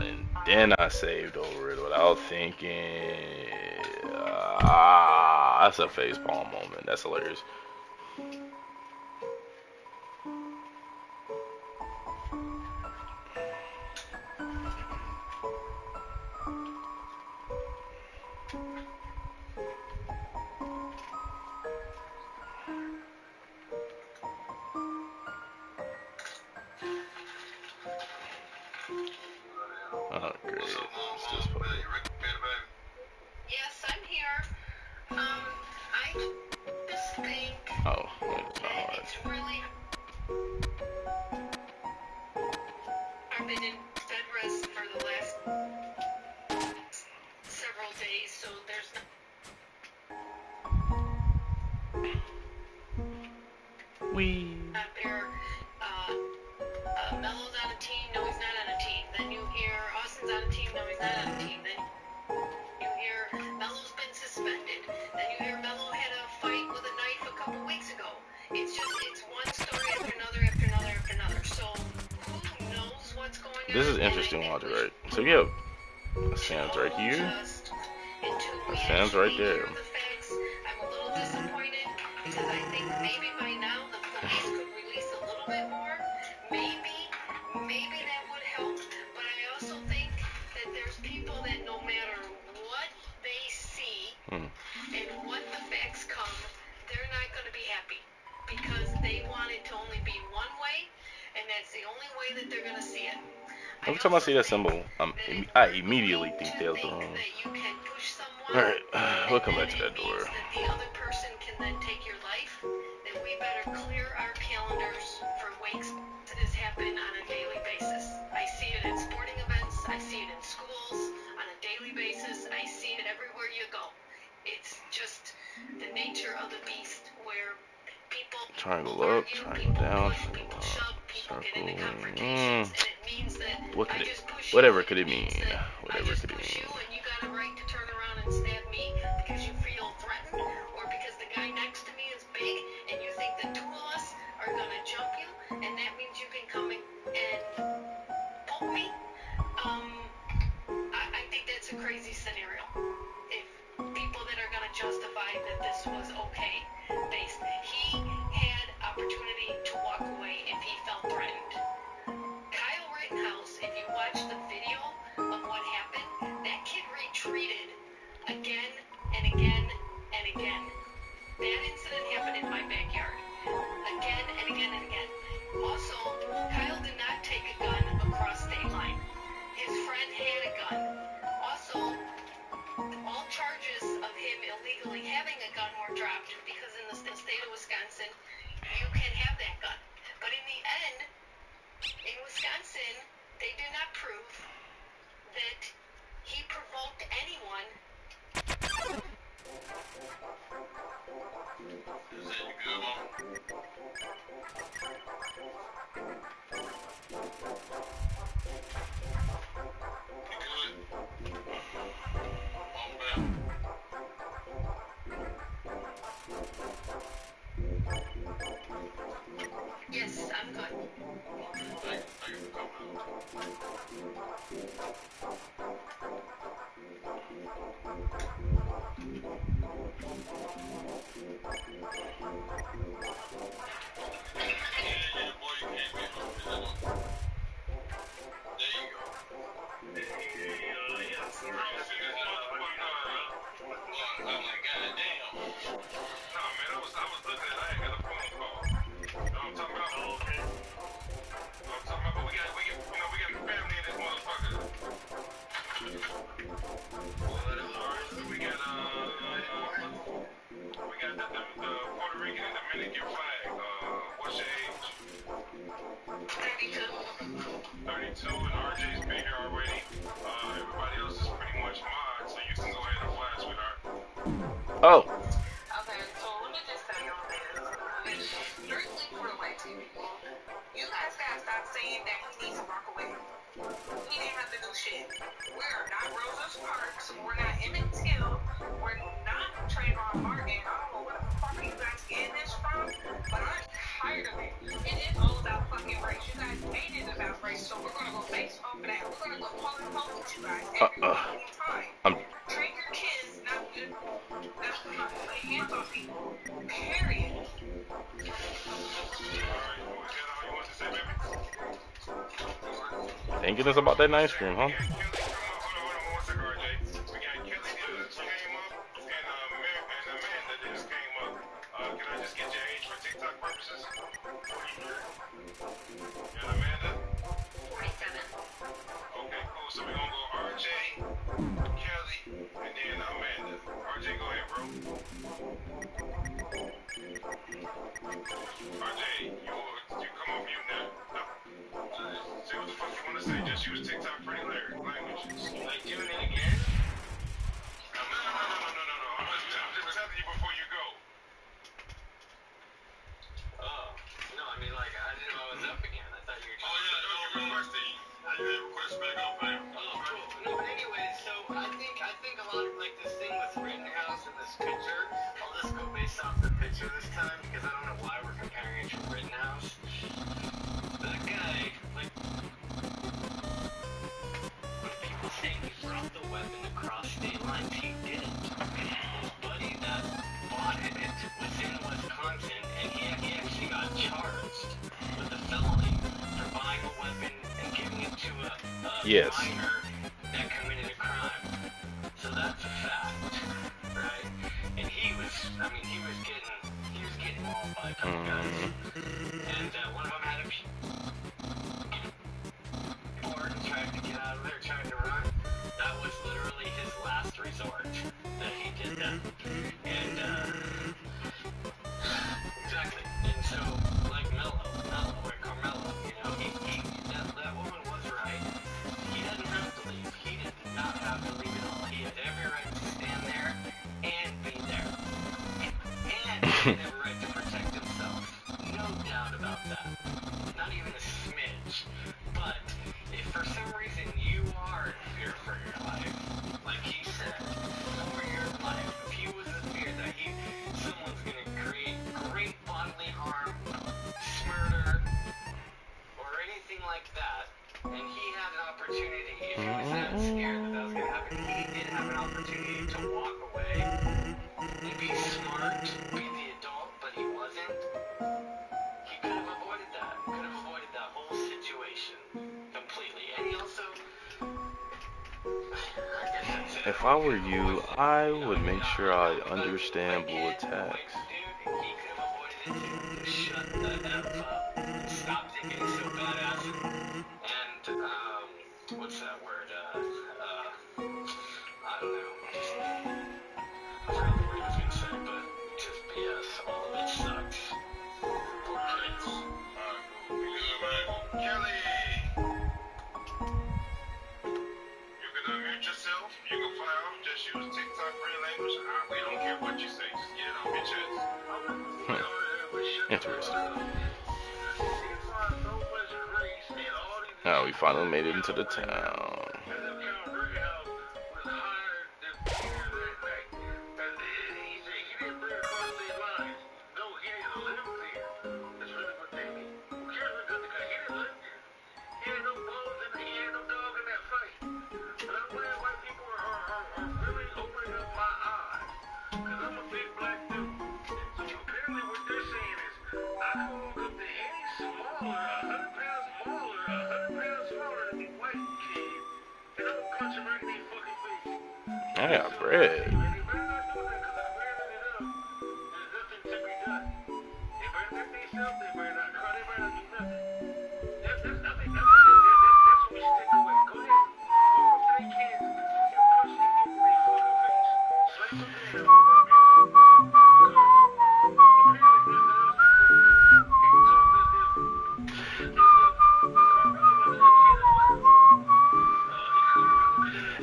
Speaker 1: And then I saved over it without thinking. That's a facepalm moment. That's hilarious. Oh, great. It's this part.
Speaker 4: Yes, I'm here. I just think
Speaker 1: Oh, wait, it's not hard.
Speaker 4: it's really. I've been in bed rest for the last several days, so there's
Speaker 1: We.
Speaker 4: not there
Speaker 1: This is interesting logic, right? So you have Sans right here, Sans right there.
Speaker 4: I'm a little disappointed because I think maybe by now the police could release a little bit more. Maybe that would help. But I also think that there's people that no matter what they see and what the facts come, they're not going to be happy because they want it to only be one way, and that's the only way that they're going to see it.
Speaker 1: Every time I see that symbol, I immediately think they're wrong. Alright, we'll come back to that door.
Speaker 4: The other person can then take your life, then we better clear our calendars for wakes that happen on a daily basis. I see it at sporting events, I see it in schools on a daily basis, I see it everywhere you go. It's just the nature of the beast where people
Speaker 1: Triangle up, triangle down, triangle up, circle. What could it? Whatever could it mean? Whatever could it mean?
Speaker 4: And you got a right to turn around and stab me because you feel threatened, or because the guy next to me is big and you think the two of us are gonna jump you, and that means you can come and poke me. I think that's a crazy scenario. If people that are gonna justify that this was okay, based, he had opportunity to walk away if he felt threatened. Kyle Rittenhouse, if you watch the video of what happened, that kid retreated again and again and again. That incident happened in my backyard. Again and again and again. Also, Kyle did not take a gun across state line. His friend had a gun. Also, all charges of him illegally having a gun were dropped because in the state of Wisconsin, you can have that gun. But in the end, in Wisconsin, they did not prove that he provoked anyone.
Speaker 3: Is that you good, Mom? You good? Mom, back.
Speaker 4: Yes, I'm good.
Speaker 3: Thank you for coming Yeah, boy, you can't get no physical. There you go. I'm like, goddamn.
Speaker 2: Nah, man, I was looking at it. I had got a phone call. You know what I'm talking about? Oh, okay. But we got family in this motherfucker. We got the Puerto Rican and Dominican flag. What's your age?
Speaker 4: 32.
Speaker 2: 32, and RJ's been here already. Everybody else is pretty much mine, so you can go ahead and fly, sweetheart.
Speaker 1: Oh,
Speaker 5: Okay, so let me just say on this. Strictly for the white people, you guys gotta stop saying that he needs to walk away. He didn't have to do shit. We're not Rosa Parks, we're not Emmett Till, we're not Trayvon Martin. I don't know where the fuck you guys getting this from, but I'm tired of it. It is all about fucking race. You guys made it about race, so we're gonna go based off of that. We're gonna go pole and pole with you guys every fucking time. Train your kids not to put hands on people. Period.
Speaker 2: Alright, is that all you want to say, baby?
Speaker 1: thinking it's about that ice cream, huh?
Speaker 2: Hold on 1 second, RJ. We got Kelly that just came up, and Amanda that just came up. Can I just get your age for TikTok purposes? And Amanda?
Speaker 4: 47.
Speaker 2: Okay, cool. So we're gonna go RJ, Kelly, and then Amanda. RJ, go ahead, bro. RJ, you come off mute now. No. Say what the fuck you wanna say. Just use TikTok pretty language. Like doing it again? No. I'm just telling you before you go.
Speaker 6: Oh, no, I mean, like, I didn't know I was up again. I thought you were just...
Speaker 2: Oh yeah, no, you requested. You did request back up, fam.
Speaker 6: Oh, cool. No, but anyway, so I think a lot of, like, this thing with Rittenhouse and this picture, I'll just go based off the picture this time, because I don't know why we're comparing it to Rittenhouse. That guy, like,
Speaker 1: Yes.
Speaker 6: minor that committed a crime. So that's a fact, right? And he was getting mauled by a couple guys. And one of them had a board and tried to get out of there, tried to run. That was literally his last resort that he did that. And exactly. And so, like Mello or Carmelo, you know, that woman was right. He didn't have to leave. He did not have to leave at all. He had every right to stand there and be there. And he had every right to protect himself. No doubt about that. Not even a smidge. But if for some reason you are in fear for your life, like he said, for your life, if he was in fear that someone's gonna create great bodily harm, murder, or anything like that, and he had an opportunity, if he was that scared that was gonna happen, he did have an opportunity to walk away and be smart, be the adult, but he wasn't. He could have avoided that. Could have avoided that whole situation completely. And he also, I guess that's it.
Speaker 1: If I were you, I would make sure I understand blue attacks.
Speaker 6: Dude, he could have avoided it too. Shut the F up. Stop thinking so badass. And, what's that word? I don't know. Just, I forgot the word I was gonna say, but just BS. All of it sucks. Poor kids.
Speaker 2: Alright, cool. We good, man? Kelly! You can unmute yourself. You can fly off. Just use TikTok pretty language. We don't care what you say. Just get it off your chest.
Speaker 1: Interesting. Now we finally made it into the town. I got bread.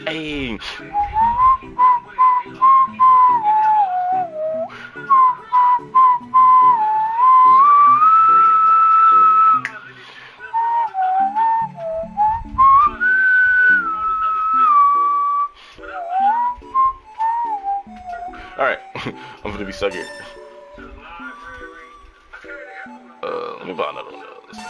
Speaker 1: Hey. Alright, I'm gonna be stuck here. Let me buy another one of those.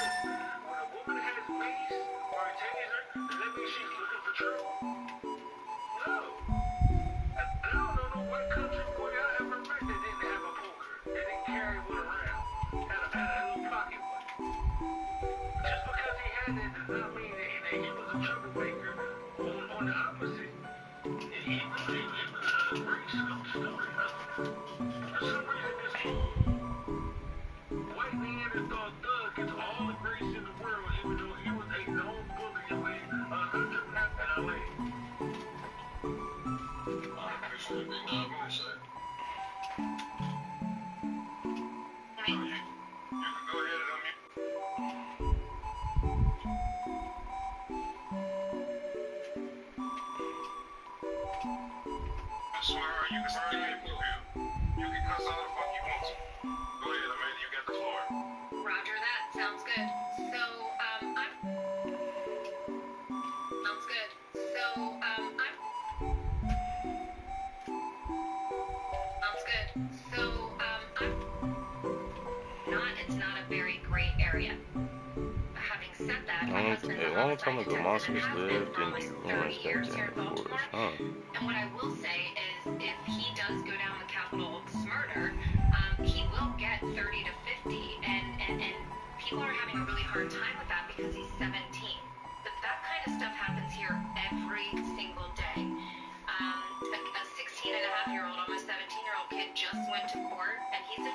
Speaker 2: You can start any blue pill. You can cuss all the fuck you want to. Go ahead, Amanda, you got the floor.
Speaker 4: Roger that. Sounds good. So, sounds good. So, sounds good. So, it's not a very great area. Having said that, my husband
Speaker 1: A long time ago, monsters lived in the ruins back in the forest, huh?
Speaker 4: And what I will say is, if he does go down the capital murder, he will get 30 to 50, and people are having a really hard time with that because he's 17. But that kind of stuff happens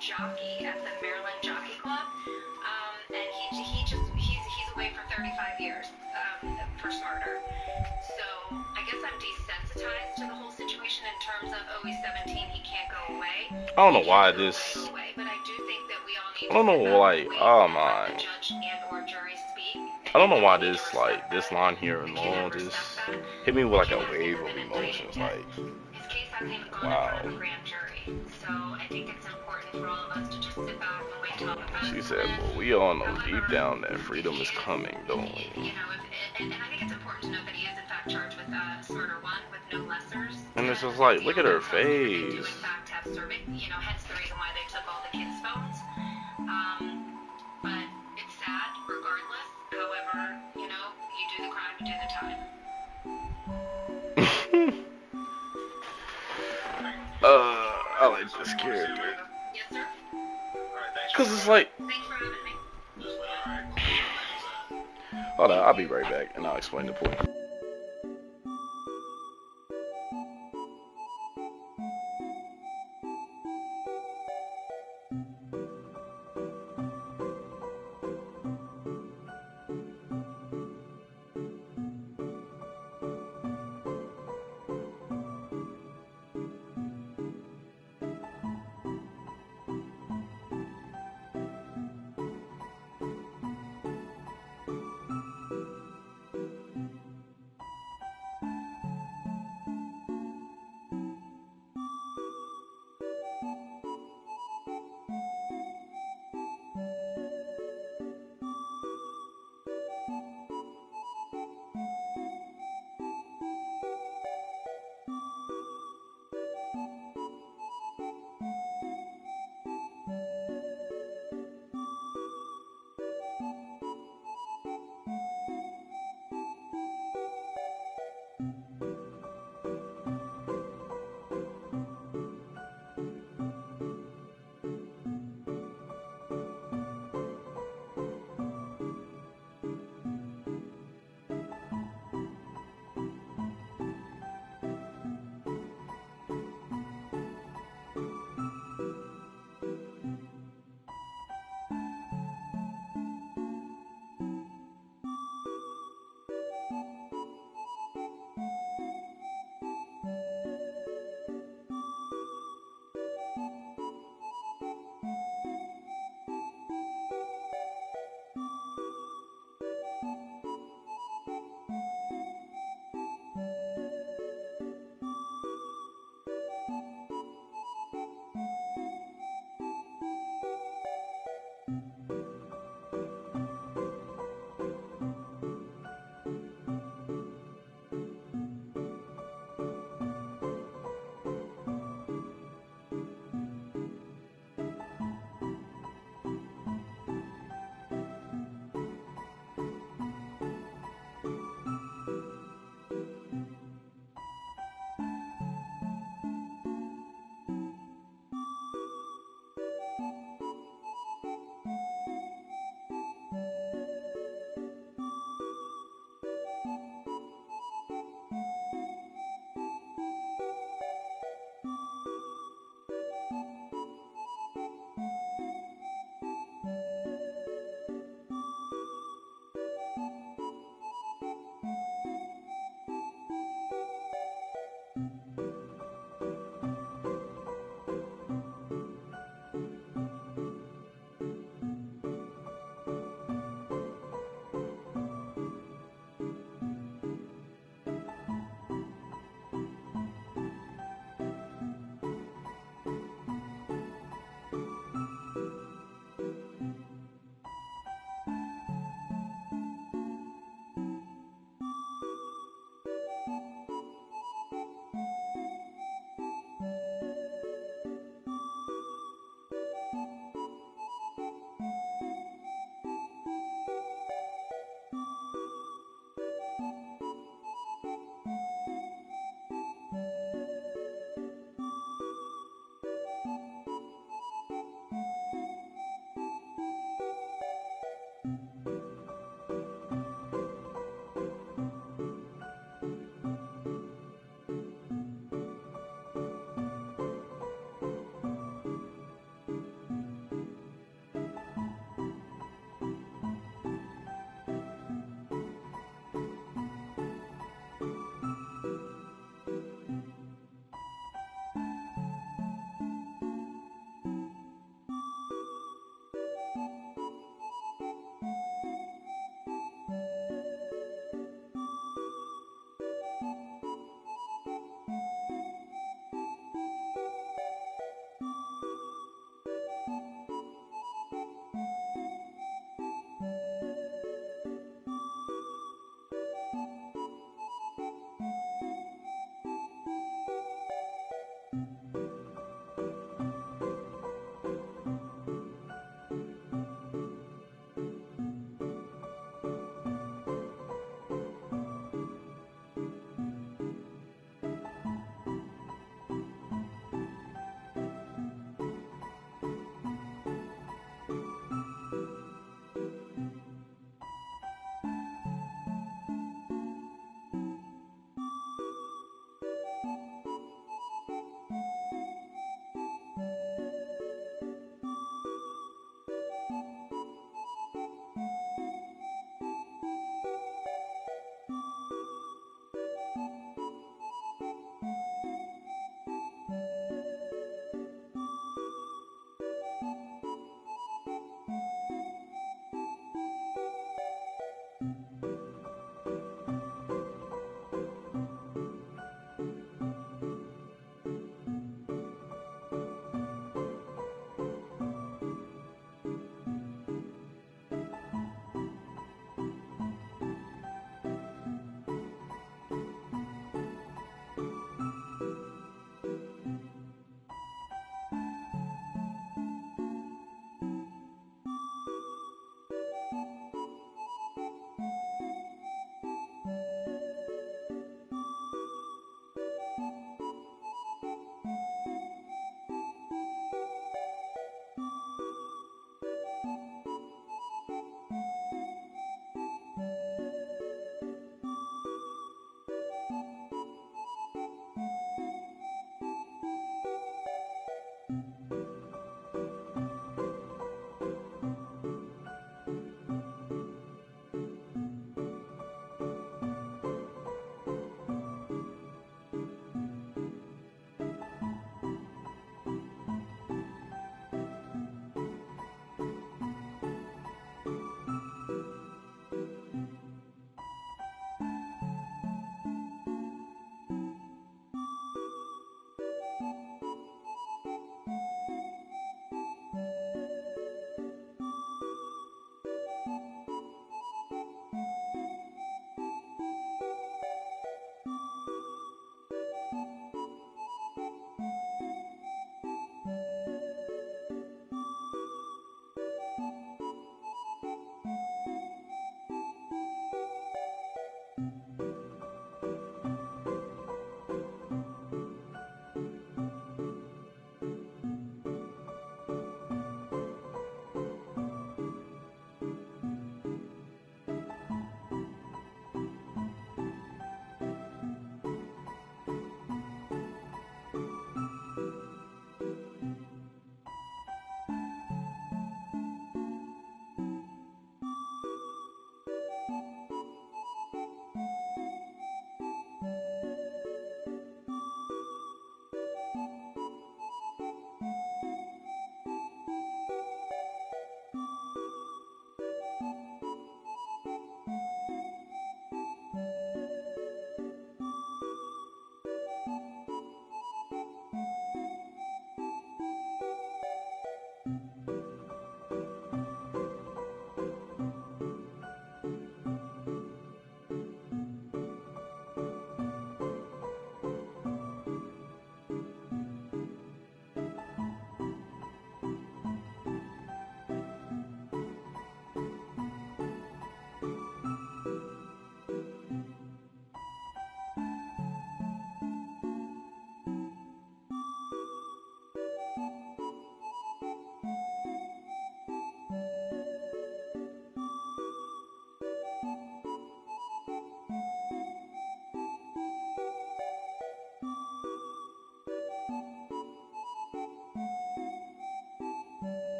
Speaker 4: jockey at the Maryland Jockey Club, and he's away for 35 years for starter. So I guess I'm desensitized to the whole situation in terms of, oh, he's 17, he can't go away.
Speaker 1: I don't know
Speaker 4: He
Speaker 1: why
Speaker 4: can't go
Speaker 1: this.
Speaker 4: away, but I do think that we all need
Speaker 1: I don't
Speaker 4: to
Speaker 1: know
Speaker 4: sit back
Speaker 1: like.
Speaker 4: and wait
Speaker 1: Oh
Speaker 4: and let
Speaker 1: my.
Speaker 4: the judge and or jury speak.
Speaker 1: I don't know why
Speaker 4: And we need
Speaker 1: this
Speaker 4: to
Speaker 1: like
Speaker 4: respect
Speaker 1: this
Speaker 4: that.
Speaker 1: line here
Speaker 4: We
Speaker 1: alone
Speaker 4: cannot
Speaker 1: just
Speaker 4: respect that.
Speaker 1: hit me with like a
Speaker 4: His case
Speaker 1: wave
Speaker 4: hasn't
Speaker 1: of
Speaker 4: been
Speaker 1: emotions.
Speaker 4: indicted
Speaker 1: Like,
Speaker 4: yet. His case hasn't even gone in
Speaker 1: wow.
Speaker 4: front of a grand jury. So I think it's important for all of us to just sit back and wait till the
Speaker 1: She
Speaker 4: facts
Speaker 1: said,
Speaker 4: come in.
Speaker 1: "Well, we all know deep
Speaker 4: However,
Speaker 1: down that freedom
Speaker 4: he
Speaker 1: is coming, don't we?"
Speaker 4: You know, and I think it's important to note that he is in fact charged with murder one with no lessers.
Speaker 1: And it's just like, look at her
Speaker 4: They do in
Speaker 1: face.
Speaker 4: fact have serving, you know, hence the reason why they took all the kids' phones. But it's sad regardless. However, you know, you do the crime, you do the time.
Speaker 1: I like this character.
Speaker 4: Yes, sir.
Speaker 2: Alright, thanks.
Speaker 1: Cause it's like,
Speaker 4: Thanks for having me.
Speaker 2: Just wait. Alright.
Speaker 1: hold on, I'll be right back and I'll explain the point.